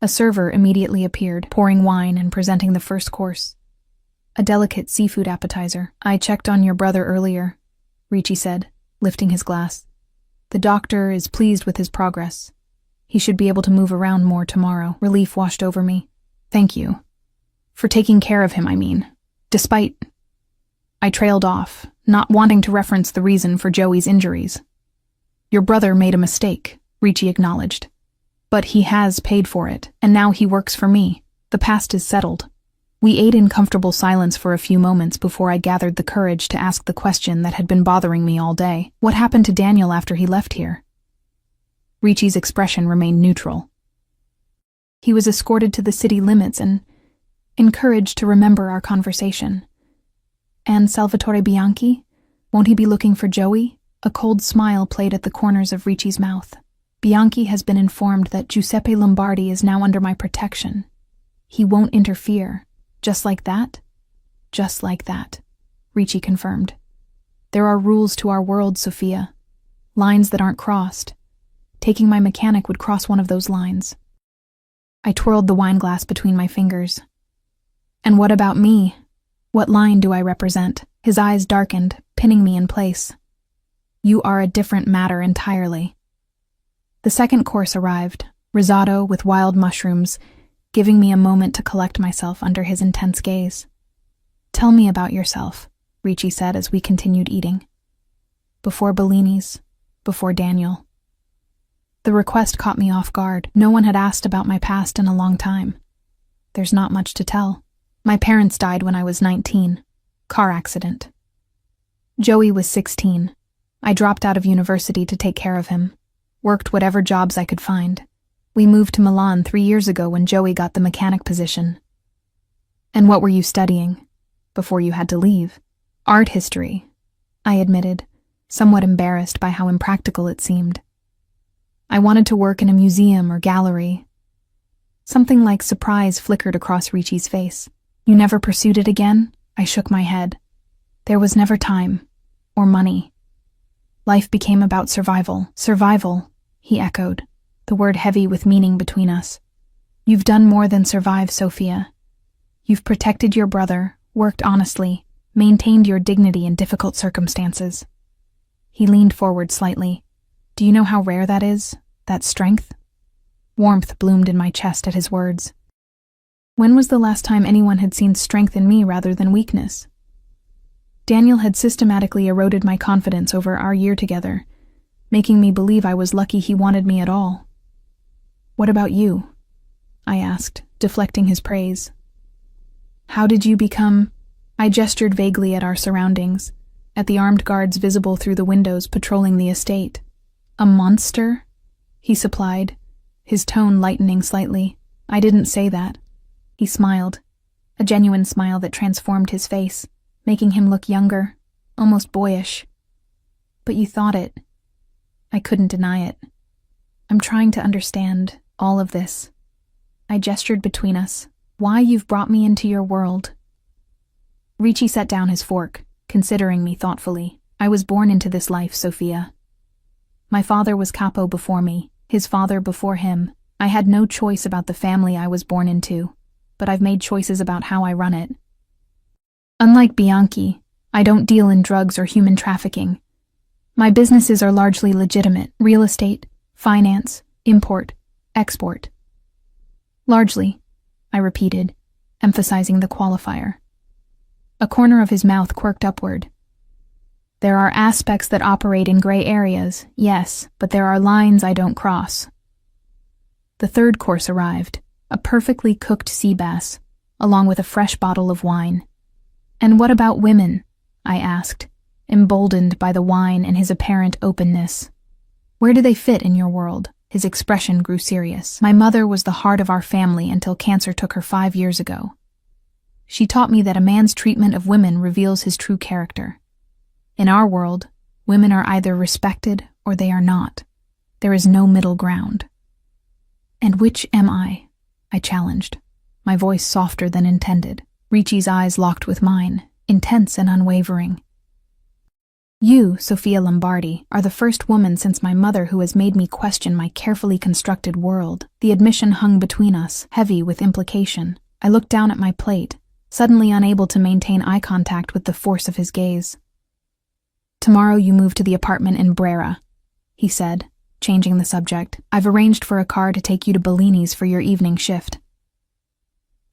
A server immediately appeared, pouring wine and presenting the first course. A delicate seafood appetizer. "I checked on your brother earlier," Ricci said, lifting his glass. "The doctor is pleased with his progress. He should be able to move around more tomorrow." Relief washed over me. "Thank you. For taking care of him, I mean. Despite..." I trailed off, not wanting to reference the reason for Joey's injuries. "Your brother made a mistake," Ricci acknowledged. "But he has paid for it, and now he works for me. The past is settled. We ate in comfortable silence for a few moments before I gathered the courage to ask the question that had been bothering me all day. What happened to Daniel after he left here? Ricci's expression remained neutral. He was escorted to the city limits and encouraged to remember our conversation. And Salvatore Bianchi? Won't he be looking for Joey? A cold smile played at the corners of Ricci's mouth. Bianchi has been informed that Giuseppe Lombardi is now under my protection. He won't interfere. Just like that? Just like that, Ricci confirmed. There are rules to our world, Sophia. Lines that aren't crossed. Taking my mechanic would cross one of those lines. I twirled the wine glass between my fingers. And what about me? What line do I represent? His eyes darkened, pinning me in place. You are a different matter entirely. The second course arrived, risotto with wild mushrooms, giving me a moment to collect myself under his intense gaze. Tell me about yourself, Ricci said as we continued eating. Before Bellini's, before Daniel. The request caught me off guard. No one had asked about my past in a long time. There's not much to tell. My parents died when I was 19. Car accident. Joey was 16. I dropped out of university to take care of him. Worked whatever jobs I could find. We moved to Milan 3 years ago when Joey got the mechanic position. And what were you studying before you had to leave? Art history, I admitted, somewhat embarrassed by how impractical it seemed. I wanted to work in a museum or gallery. Something like surprise flickered across Ricci's face. You never pursued it again? I shook my head. There was never time or money. Life became about survival. Survival, he echoed, the word heavy with meaning between us. You've done more than survive, Sophia. You've protected your brother, worked honestly, maintained your dignity in difficult circumstances. He leaned forward slightly. Do you know how rare that is? That strength? Warmth bloomed in my chest at his words. When was the last time anyone had seen strength in me rather than weakness? Daniel had systematically eroded my confidence over our year together, making me believe I was lucky he wanted me at all. What about you? I asked, deflecting his praise. How did you become... I gestured vaguely at our surroundings, at the armed guards visible through the windows patrolling the estate. A monster? He supplied, his tone lightening slightly. I didn't say that. He smiled, a genuine smile that transformed his face, making him look younger, almost boyish. But you thought it. I couldn't deny it. I'm trying to understand all of this. I gestured between us. Why you've brought me into your world. Ricci set down his fork, considering me thoughtfully. I was born into this life, Sophia. My father was capo before me, his father before him. I had no choice about the family I was born into, but I've made choices about how I run it. Unlike Bianchi, I don't deal in drugs or human trafficking. My businesses are largely legitimate: real estate, finance, import, export. Largely, I repeated, emphasizing the qualifier. A corner of his mouth quirked upward. There are aspects that operate in gray areas, yes, but there are lines I don't cross. The third course arrived, a perfectly cooked sea bass, along with a fresh bottle of wine. And what about women? I asked, emboldened by the wine and his apparent openness. Where do they fit in your world? His expression grew serious. My mother was the heart of our family until cancer took her 5 years ago. She taught me that a man's treatment of women reveals his true character. In our world, women are either respected or they are not. There is no middle ground. And which am I? I challenged, my voice softer than intended. Ricci's eyes locked with mine, intense and unwavering. You, Sophia Lombardi, are the first woman since my mother who has made me question my carefully constructed world. The admission hung between us, heavy with implication. I looked down at my plate, suddenly unable to maintain eye contact with the force of his gaze. Tomorrow you move to the apartment in Brera, he said, changing the subject. I've arranged for a car to take you to Bellini's for your evening shift.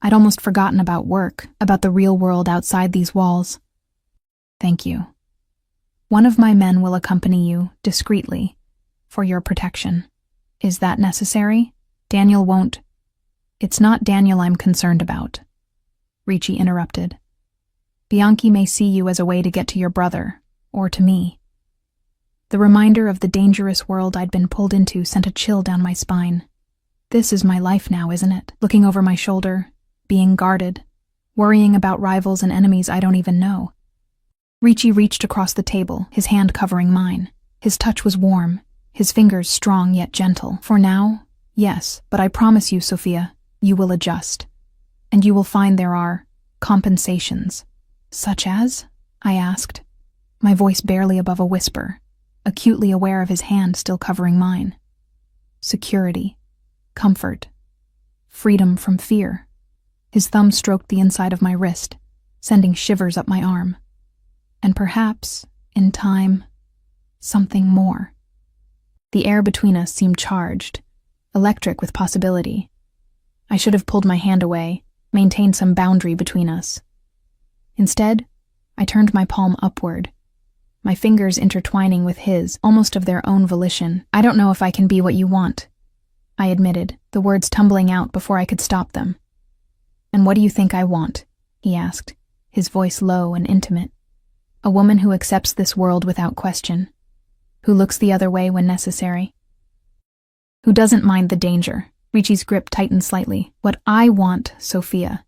I'd almost forgotten about work, about the real world outside these walls. Thank you. One of my men will accompany you, discreetly, for your protection. Is that necessary? Daniel won't. It's not Daniel I'm concerned about. Ricci interrupted. Bianchi may see you as a way to get to your brother, or to me. The reminder of the dangerous world I'd been pulled into sent a chill down my spine. This is my life now, isn't it? Looking over my shoulder, being guarded, worrying about rivals and enemies I don't even know. Ricci reached across the table, his hand covering mine. His touch was warm, his fingers strong yet gentle. For now, yes, but I promise you, Sophia, you will adjust. And you will find there are compensations. Such as? I asked, my voice barely above a whisper, acutely aware of his hand still covering mine. Security, comfort, freedom from fear. His thumb stroked the inside of my wrist, sending shivers up my arm. And perhaps, in time, something more. The air between us seemed charged, electric with possibility. I should have pulled my hand away, maintained some boundary between us. Instead, I turned my palm upward, my fingers intertwining with his, almost of their own volition. I don't know if I can be what you want, I admitted, the words tumbling out before I could stop them. And what do you think I want? He asked, his voice low and intimate. A woman who accepts this world without question, who looks the other way when necessary, who doesn't mind the danger. Ricci's grip tightened slightly. What I want, Sophia,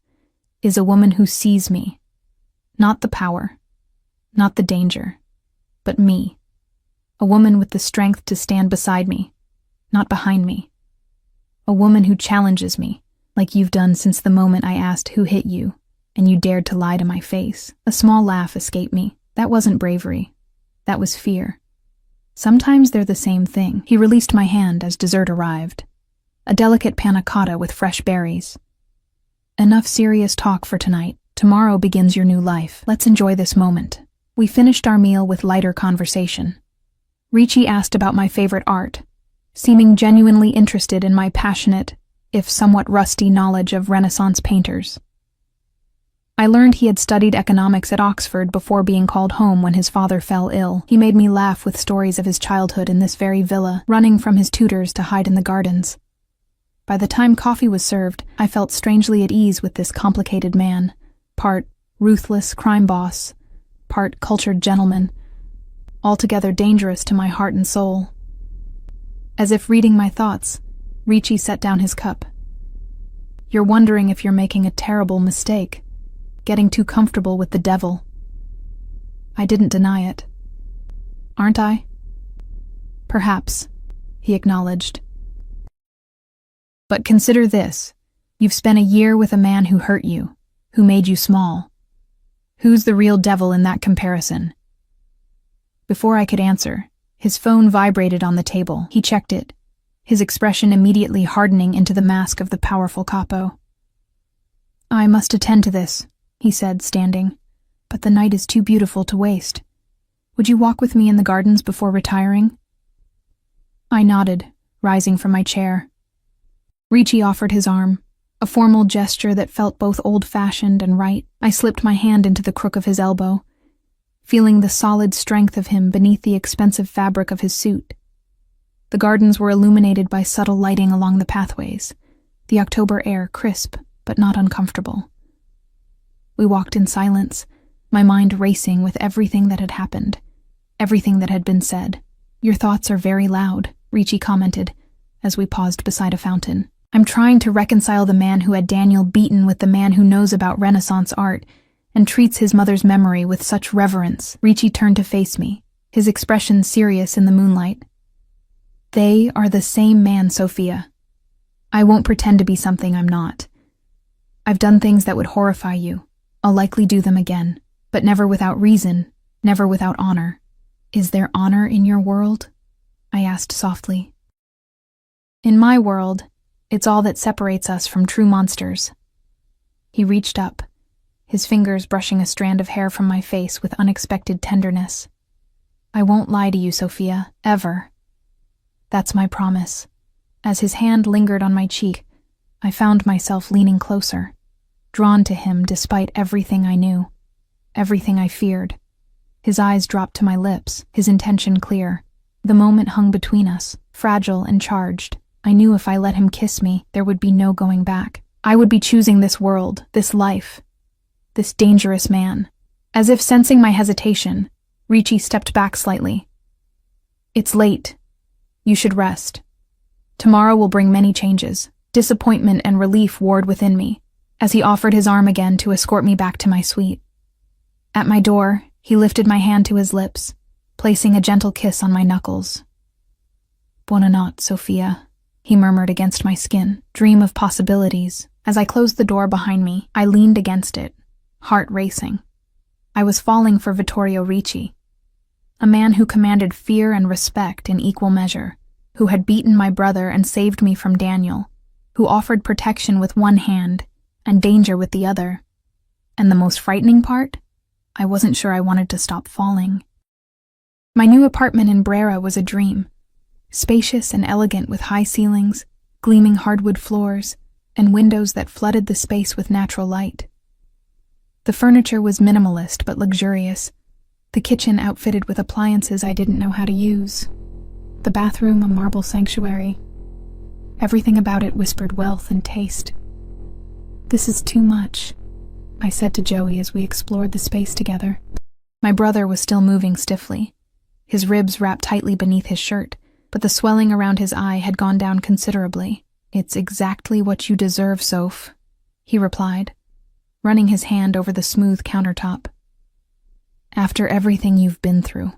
is a woman who sees me. Not the power, not the danger, but me. A woman with the strength to stand beside me, not behind me. A woman who challenges me, like you've done since the moment I asked who hit you, and you dared to lie to my face. A small laugh escaped me. That wasn't bravery. That was fear. Sometimes they're the same thing. He released my hand as dessert arrived. A delicate panna cotta with fresh berries. Enough serious talk for tonight. Tomorrow begins your new life. Let's enjoy this moment. We finished our meal with lighter conversation. Ricci asked about my favorite art, seeming genuinely interested in my passionate, if somewhat rusty knowledge of Renaissance painters. I learned he had studied economics at Oxford before being called home when his father fell ill. He made me laugh with stories of his childhood in this very villa, running from his tutors to hide in the gardens. By the time coffee was served, I felt strangely at ease with this complicated man, part ruthless crime boss, part cultured gentleman, altogether dangerous to my heart and soul. As if reading my thoughts, Ricci set down his cup. You're wondering if you're making a terrible mistake, getting too comfortable with the devil. I didn't deny it. Aren't I? Perhaps, he acknowledged. But consider this. You've spent a year with a man who hurt you, who made you small. Who's the real devil in that comparison? Before I could answer, his phone vibrated on the table. He checked it, his expression immediately hardening into the mask of the powerful capo. I must attend to this, he said, standing, but the night is too beautiful to waste. Would you walk with me in the gardens before retiring? I nodded, rising from my chair. Ricci offered his arm, a formal gesture that felt both old-fashioned and right. I slipped my hand into the crook of his elbow, feeling the solid strength of him beneath the expensive fabric of his suit. The gardens were illuminated by subtle lighting along the pathways, the October air crisp but not uncomfortable. We walked in silence, my mind racing with everything that had happened, everything that had been said. Your thoughts are very loud, Ricci commented, as we paused beside a fountain. I'm trying to reconcile the man who had Daniel beaten with the man who knows about Renaissance art and treats his mother's memory with such reverence. Ricci turned to face me, his expression serious in the moonlight. They are the same man, Sophia. I won't pretend to be something I'm not. I've done things that would horrify you. I'll likely do them again, but never without reason, never without honor. Is there honor in your world? I asked softly. In my world, it's all that separates us from true monsters. He reached up, his fingers brushing a strand of hair from my face with unexpected tenderness. I won't lie to you, Sophia, ever. That's my promise. As his hand lingered on my cheek, I found myself leaning closer, drawn to him despite everything I knew, everything I feared. His eyes dropped to my lips, his intention clear. The moment hung between us, fragile and charged. I knew if I let him kiss me, there would be no going back. I would be choosing this world, this life, this dangerous man. As if sensing my hesitation, Ricci stepped back slightly. It's late. You should rest. Tomorrow will bring many changes. Disappointment and relief warred within me, as he offered his arm again to escort me back to my suite. At my door, he lifted my hand to his lips, placing a gentle kiss on my knuckles. Buonanotte, Sophia, he murmured against my skin. Dream of possibilities. As I closed the door behind me, I leaned against it, heart racing. I was falling for Vittorio Ricci, a man who commanded fear and respect in equal measure, who had beaten my brother and saved me from Daniel, who offered protection with one hand and danger with the other. And the most frightening part? I wasn't sure I wanted to stop falling. My new apartment in Brera was a dream, spacious and elegant with high ceilings, gleaming hardwood floors, and windows that flooded the space with natural light. The furniture was minimalist but luxurious, the kitchen outfitted with appliances I didn't know how to use, the bathroom a marble sanctuary. Everything about it whispered wealth and taste. This is too much, I said to Joey as we explored the space together. My brother was still moving stiffly, his ribs wrapped tightly beneath his shirt, but the swelling around his eye had gone down considerably. It's exactly what you deserve, Soph, he replied, running his hand over the smooth countertop. After everything you've been through.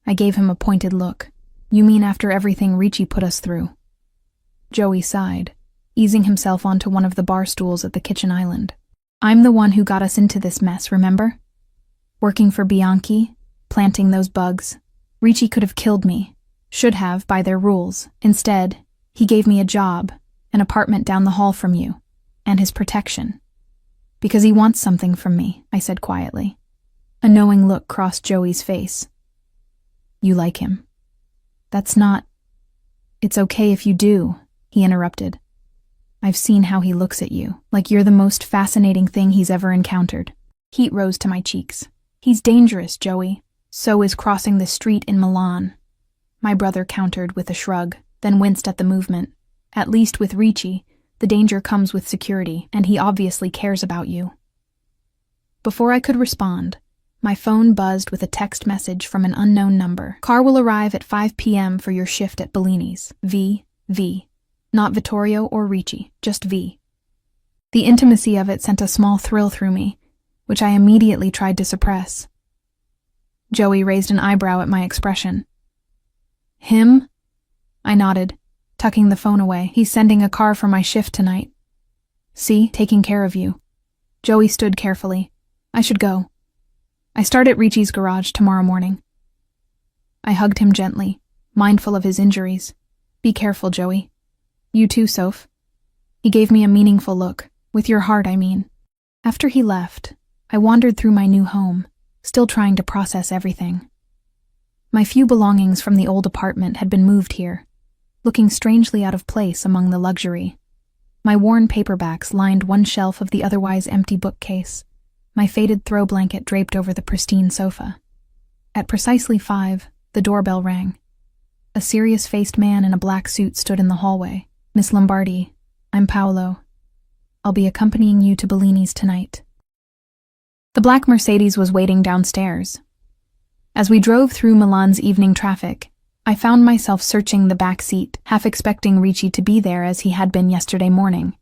I gave him a pointed look. You mean after everything Ricci put us through? Joey sighed, easing himself onto one of the bar stools at the kitchen island. I'm the one who got us into this mess, remember? Working for Bianchi, planting those bugs. Ricci could have killed me, should have by their rules. Instead, he gave me a job, an apartment down the hall from you, and his protection. Because he wants something from me, I said quietly. A knowing look crossed Joey's face. You like him. That's not... It's okay if you do, he interrupted. I've seen how he looks at you, like you're the most fascinating thing he's ever encountered. Heat rose to my cheeks. He's dangerous, Joey. So is crossing the street in Milan. My brother countered with a shrug, then winced at the movement. At least with Ricci, the danger comes with security, and he obviously cares about you. Before I could respond, my phone buzzed with a text message from an unknown number. Car will arrive at 5 p.m. for your shift at Bellini's. V. Not Vittorio or Ricci, just V. The intimacy of it sent a small thrill through me, which I immediately tried to suppress. Joey raised an eyebrow at my expression. Him? I nodded, tucking the phone away. He's sending a car for my shift tonight. See, taking care of you. Joey stood carefully. I should go. I start at Ricci's garage tomorrow morning. I hugged him gently, mindful of his injuries. Be careful, Joey. You too, Soph. He gave me a meaningful look. With your heart, I mean. After he left, I wandered through my new home, still trying to process everything. My few belongings from the old apartment had been moved here, looking strangely out of place among the luxury. My worn paperbacks lined one shelf of the otherwise empty bookcase, my faded throw blanket draped over the pristine sofa. At precisely 5, the doorbell rang. A serious-faced man in a black suit stood in the hallway. Miss Lombardi, I'm Paolo. I'll be accompanying you to Bellini's tonight. The black Mercedes was waiting downstairs. As we drove through Milan's evening traffic, I found myself searching the back seat, half expecting Ricci to be there as he had been yesterday morning.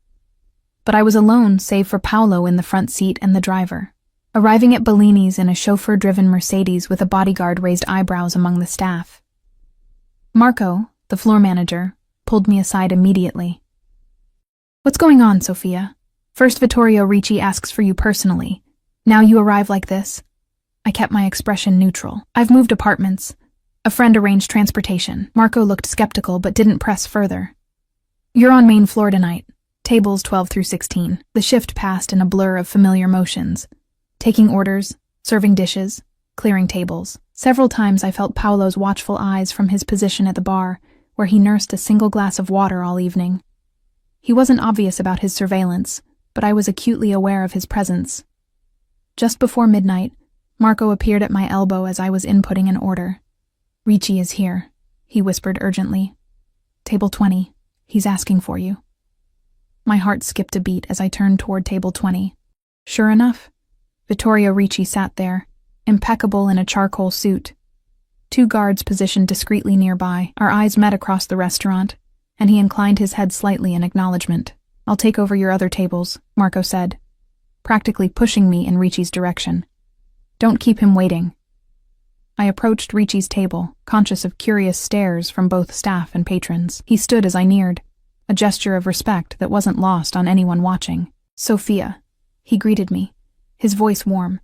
But I was alone, save for Paolo in the front seat and the driver. Arriving at Bellini's in a chauffeur-driven Mercedes with a bodyguard raised eyebrows among the staff. Marco, the floor manager, pulled me aside immediately. What's going on, Sophia? First Vittorio Ricci asks for you personally. Now you arrive like this? I kept my expression neutral. I've moved apartments. A friend arranged transportation. Marco looked skeptical but didn't press further. You're on main floor tonight. Tables 12 through 16. The shift passed in a blur of familiar motions. Taking orders, serving dishes, clearing tables. Several times I felt Paolo's watchful eyes from his position at the bar, where he nursed a single glass of water all evening. He wasn't obvious about his surveillance, but I was acutely aware of his presence. Just before midnight, Marco appeared at my elbow as I was inputting an order. Ricci is here, he whispered urgently. Table 20. He's asking for you. My heart skipped a beat as I turned toward table 20. Sure enough, Vittorio Ricci sat there, impeccable in a charcoal suit. 2 guards positioned discreetly nearby. Our eyes met across the restaurant, and he inclined his head slightly in acknowledgement. "I'll take over your other tables," Marco said, practically pushing me in Ricci's direction. "Don't keep him waiting." I approached Ricci's table, conscious of curious stares from both staff and patrons. He stood as I neared, a gesture of respect that wasn't lost on anyone watching. "Sophia," he greeted me, his voice warm.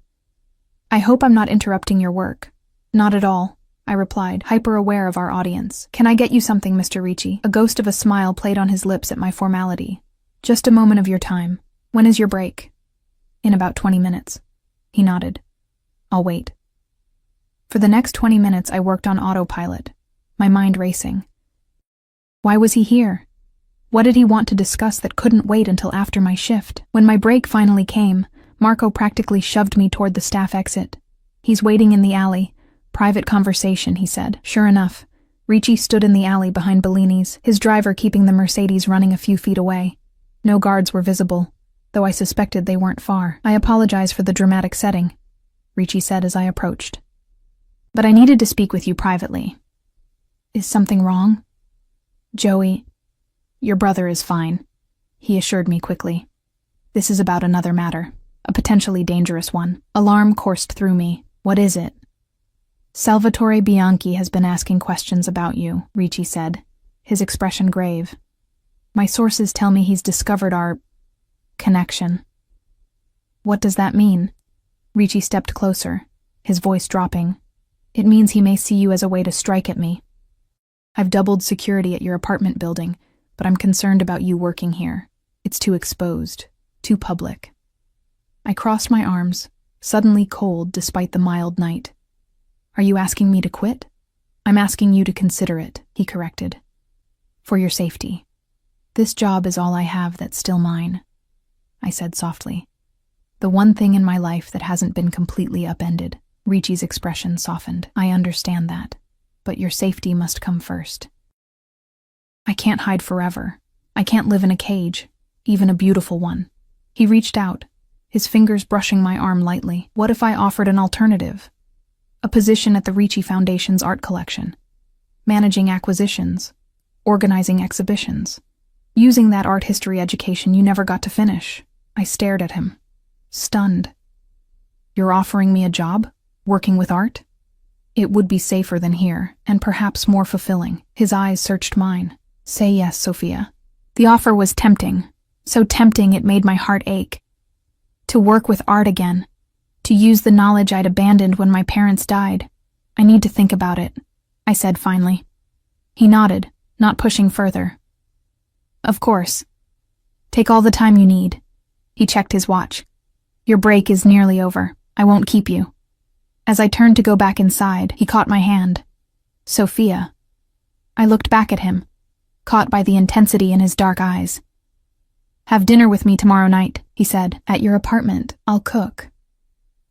"I hope I'm not interrupting your work." "Not at all," I replied, hyper-aware of our audience. "Can I get you something, Mr. Ricci?" A ghost of a smile played on his lips at my formality. "Just a moment of your time. When is your break?" "In about 20 minutes. He nodded. "I'll wait." For the next 20 minutes I worked on autopilot, my mind racing. Why was he here? What did he want to discuss that couldn't wait until after my shift? When my break finally came, Marco practically shoved me toward the staff exit. "He's waiting in the alley. Private conversation," he said. Sure enough, Ricci stood in the alley behind Bellini's, his driver keeping the Mercedes running a few feet away. No guards were visible, though I suspected they weren't far. "I apologize for the dramatic setting," Ricci said as I approached. "But I needed to speak with you privately." "Is something wrong?" "Joey, your brother is fine," he assured me quickly. "This is about another matter, a potentially dangerous one." Alarm coursed through me. "What is it?" "Salvatore Bianchi has been asking questions about you," Ricci said, his expression grave. "My sources tell me he's discovered our connection." "What does that mean?" Ricci stepped closer, his voice dropping. "It means he may see you as a way to strike at me. I've doubled security at your apartment building, but I'm concerned about you working here. It's too exposed, too public." I crossed my arms, suddenly cold despite the mild night. "Are you asking me to quit?" "I'm asking you to consider it," he corrected. "For your safety. This job is all I have that's still mine," I said softly. "The one thing in my life that hasn't been completely upended." Ricci's expression softened. "I understand that, but your safety must come first. I can't hide forever. I can't live in a cage, even a beautiful one." He reached out, his fingers brushing my arm lightly. "What if I offered an alternative? A position at the Ricci Foundation's art collection, managing acquisitions, organizing exhibitions, using that art history education you never got to finish." I stared at him, stunned. "You're offering me a job, working with art?" "It would be safer than here, and perhaps more fulfilling." His eyes searched mine. "Say yes, Sophia." The offer was tempting, so tempting it made my heart ache. To work with art again, to use the knowledge I'd abandoned when my parents died. "I need to think about it," I said finally. He nodded, not pushing further. "Of course. Take all the time you need." He checked his watch. "Your break is nearly over. I won't keep you." As I turned to go back inside, he caught my hand. "Sophia." I looked back at him, caught by the intensity in his dark eyes. "Have dinner with me tomorrow night," he said. "At your apartment. I'll cook."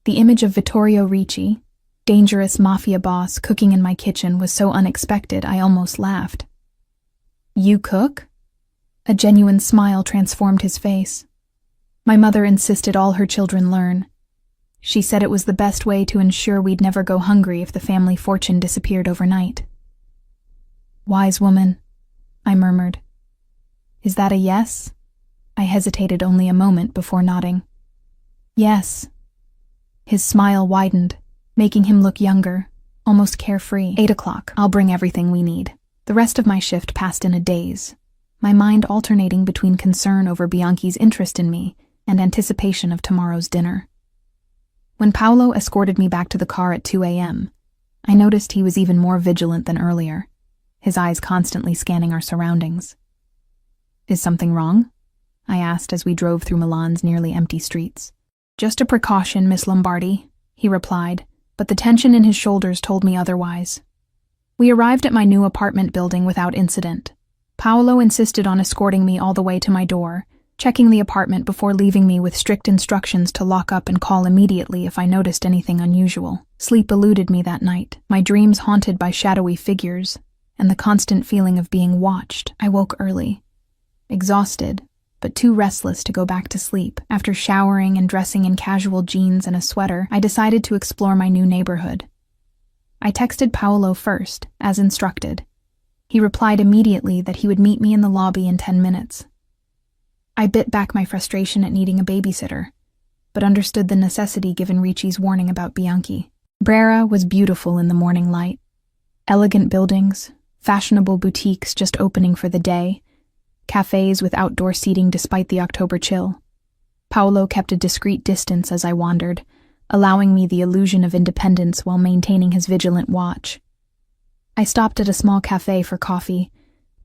The image of Vittorio Ricci, dangerous Mafia boss, cooking in my kitchen was so unexpected I almost laughed. "You cook?" A genuine smile transformed his face. "My mother insisted all her children learn. She said it was the best way to ensure we'd never go hungry if the family fortune disappeared overnight." "Wise woman," I murmured. "Is that a yes?" I hesitated only a moment before nodding. "Yes." His smile widened, making him look younger, almost carefree. 8 o'clock. I'll bring everything we need. The rest of my shift passed in a daze, my mind alternating between concern over Bianchi's interest in me and anticipation of tomorrow's dinner. When Paolo escorted me back to the car at 2 a.m., I noticed he was even more vigilant than earlier, his eyes constantly scanning our surroundings. "Is something wrong?" I asked as we drove through Milan's nearly empty streets. "Just a precaution, Miss Lombardi," he replied, but the tension in his shoulders told me otherwise. We arrived at my new apartment building without incident. Paolo insisted on escorting me all the way to my door, checking the apartment before leaving me with strict instructions to lock up and call immediately if I noticed anything unusual. Sleep eluded me that night, my dreams haunted by shadowy figures, and the constant feeling of being watched. I woke early, exhausted, but too restless to go back to sleep. After showering and dressing in casual jeans and a sweater, I decided to explore my new neighborhood. I texted Paolo first, as instructed. He replied immediately that he would meet me in the lobby in 10 minutes. I bit back my frustration at needing a babysitter, but understood the necessity given Ricci's warning about Bianchi. Brera was beautiful in the morning light. Elegant buildings, fashionable boutiques just opening for the day, cafes with outdoor seating despite the October chill. Paolo kept a discreet distance as I wandered, allowing me the illusion of independence while maintaining his vigilant watch. I stopped at a small cafe for coffee,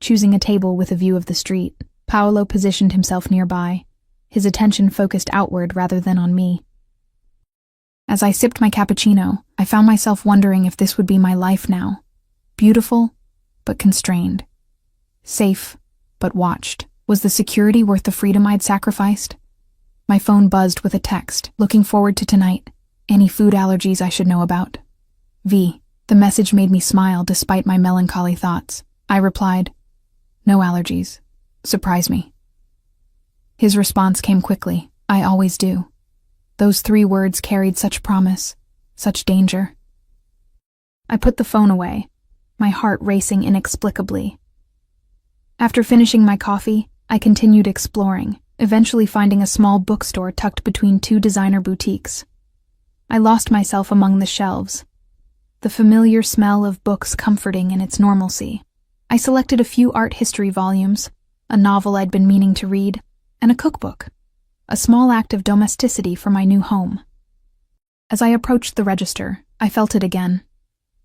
choosing a table with a view of the street. Paolo positioned himself nearby, his attention focused outward rather than on me. As I sipped my cappuccino, I found myself wondering if this would be my life now. Beautiful, but constrained. Safe, but watched. Was the security worth the freedom I'd sacrificed? My phone buzzed with a text. Looking forward to tonight. Any food allergies I should know about? V. The message made me smile despite my melancholy thoughts. I replied, no allergies. Surprise me. His response came quickly. I always do. Those 3 words carried such promise, such danger. I put the phone away, my heart racing inexplicably. After finishing my coffee, I continued exploring, eventually finding a small bookstore tucked between 2 designer boutiques. I lost myself among the shelves, the familiar smell of books comforting in its normalcy. I selected a few art history volumes, a novel I'd been meaning to read, and a cookbook, a small act of domesticity for my new home. As I approached the register, I felt it again,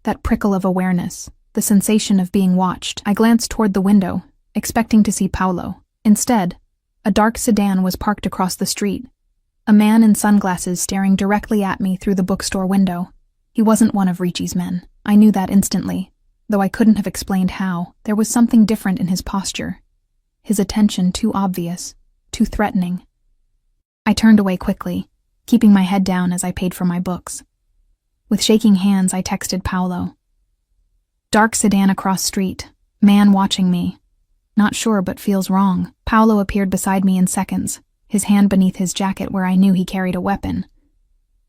that prickle of awareness, the sensation of being watched. I glanced toward the window, expecting to see Paolo. Instead, a dark sedan was parked across the street, a man in sunglasses staring directly at me through the bookstore window. He wasn't one of Ricci's men. I knew that instantly, though I couldn't have explained how. There was something different in his posture, his attention too obvious, too threatening. I turned away quickly, keeping my head down as I paid for my books. With shaking hands, I texted Paolo. Dark sedan across street, man watching me. Not sure, but feels wrong. Paolo appeared beside me in seconds, his hand beneath his jacket where I knew he carried a weapon.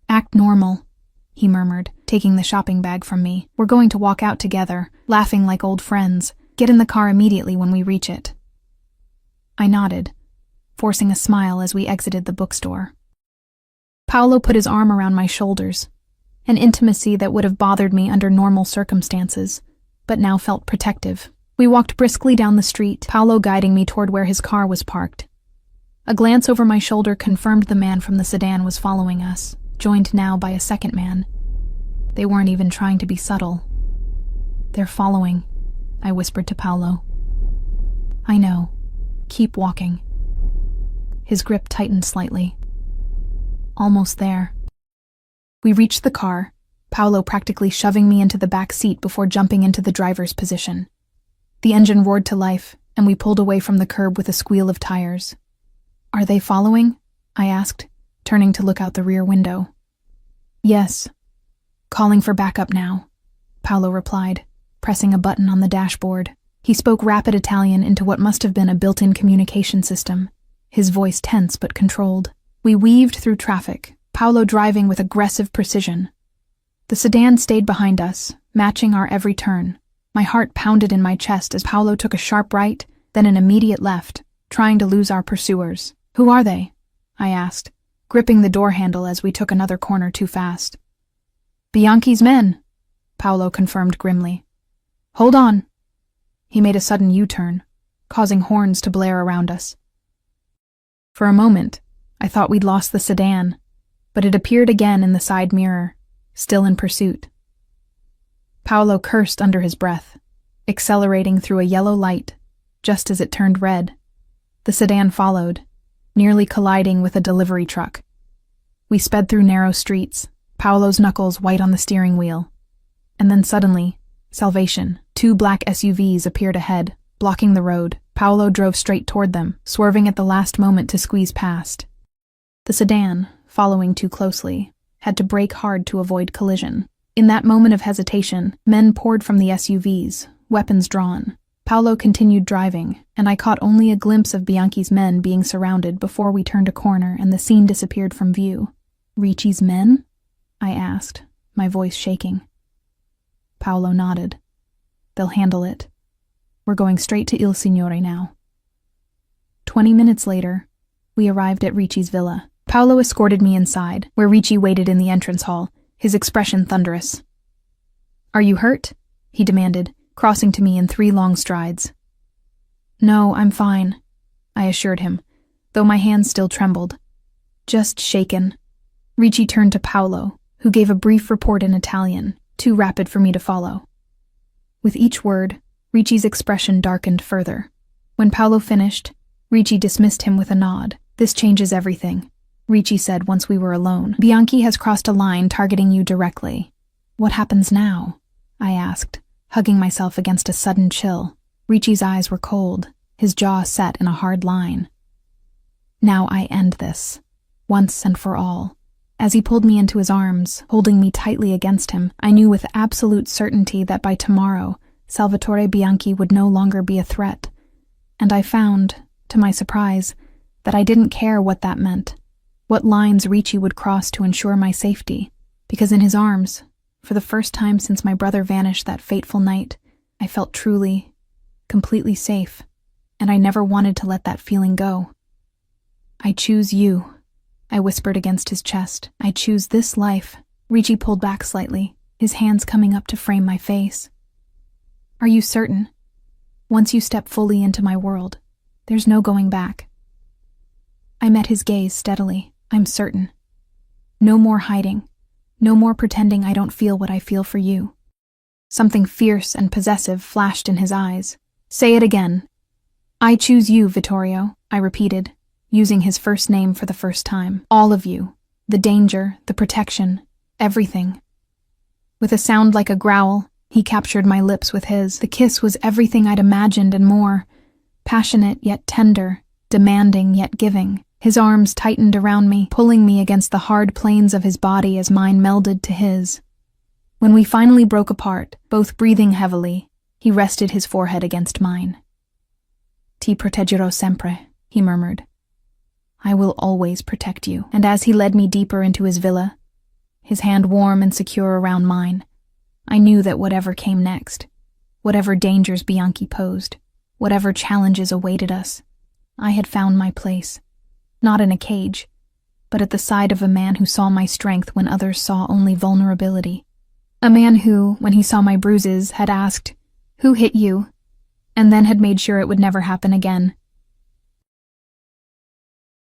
Act normal, he murmured, taking the shopping bag from me. We're going to walk out together, laughing like old friends. Get in the car immediately when we reach it. I nodded, forcing a smile as we exited the bookstore. Paolo put his arm around my shoulders, an intimacy that would have bothered me under normal circumstances, but now felt protective. We walked briskly down the street, Paolo guiding me toward where his car was parked. A glance over my shoulder confirmed the man from the sedan was following us, joined now by a second man. They weren't even trying to be subtle. They're following, I whispered to Paolo. I know. Keep walking. His grip tightened slightly. Almost there. We reached the car, Paolo practically shoving me into the back seat before jumping into the driver's position. The engine roared to life, and we pulled away from the curb with a squeal of tires. Are they following? I asked, turning to look out the rear window. Yes. Calling for backup now, Paolo replied, pressing a button on the dashboard. He spoke rapid Italian into what must have been a built-in communication system, his voice tense but controlled. We weaved through traffic, Paolo driving with aggressive precision. The sedan stayed behind us, matching our every turn. My heart pounded in my chest as Paolo took a sharp right, then an immediate left, trying to lose our pursuers. Who are they? I asked, gripping the door handle as we took another corner too fast. Bianchi's men, Paolo confirmed grimly. Hold on. He made a sudden U-turn, causing horns to blare around us. For a moment, I thought we'd lost the sedan, but it appeared again in the side mirror, still in pursuit. Paolo cursed under his breath, accelerating through a yellow light, just as it turned red. The sedan followed, nearly colliding with a delivery truck. We sped through narrow streets, Paolo's knuckles white on the steering wheel. And then suddenly, salvation. 2 black SUVs appeared ahead, blocking the road. Paolo drove straight toward them, swerving at the last moment to squeeze past. The sedan, following too closely, had to brake hard to avoid collision. In that moment of hesitation, men poured from the SUVs, weapons drawn. Paolo continued driving, and I caught only a glimpse of Bianchi's men being surrounded before we turned a corner and the scene disappeared from view. Ricci's men? I asked, my voice shaking. Paolo nodded. They'll handle it. We're going straight to Il Signore now. 20 minutes later, we arrived at Ricci's villa. Paolo escorted me inside, where Ricci waited in the entrance hall, his expression thunderous. Are you hurt? He demanded, crossing to me in 3 long strides. No, I'm fine, I assured him, though my hands still trembled. Just shaken. Ricci turned to Paolo, who gave a brief report in Italian, too rapid for me to follow. With each word, Ricci's expression darkened further. When Paolo finished, Ricci dismissed him with a nod. This changes everything, Ricci said once we were alone. Bianchi has crossed a line targeting you directly. What happens now? I asked, hugging myself against a sudden chill. Ricci's eyes were cold, his jaw set in a hard line. Now I end this, once and for all. As he pulled me into his arms, holding me tightly against him, I knew with absolute certainty that by tomorrow, Salvatore Bianchi would no longer be a threat. And I found, to my surprise, that I didn't care what that meant, what lines Ricci would cross to ensure my safety, because in his arms, for the first time since my brother vanished that fateful night, I felt truly, completely safe, and I never wanted to let that feeling go. I choose you, I whispered against his chest. I choose this life. Ricci pulled back slightly, his hands coming up to frame my face. Are you certain? Once you step fully into my world, there's no going back. I met his gaze steadily. I'm certain. No more hiding. No more pretending I don't feel what I feel for you. Something fierce and possessive flashed in his eyes. Say it again. I choose you, Vittorio, I repeated, using his first name for the first time. All of you. The danger, the protection, everything. With a sound like a growl, he captured my lips with his. The kiss was everything I'd imagined and more. Passionate yet tender, demanding yet giving. His arms tightened around me, pulling me against the hard planes of his body as mine melded to his. When we finally broke apart, both breathing heavily, he rested his forehead against mine. Ti proteggerò sempre, he murmured. I will always protect you. And as he led me deeper into his villa, his hand warm and secure around mine, I knew that whatever came next, whatever dangers Bianchi posed, whatever challenges awaited us, I had found my place, not in a cage, but at the side of a man who saw my strength when others saw only vulnerability. A man who, when he saw my bruises, had asked, "Who hit you?" and then had made sure it would never happen again.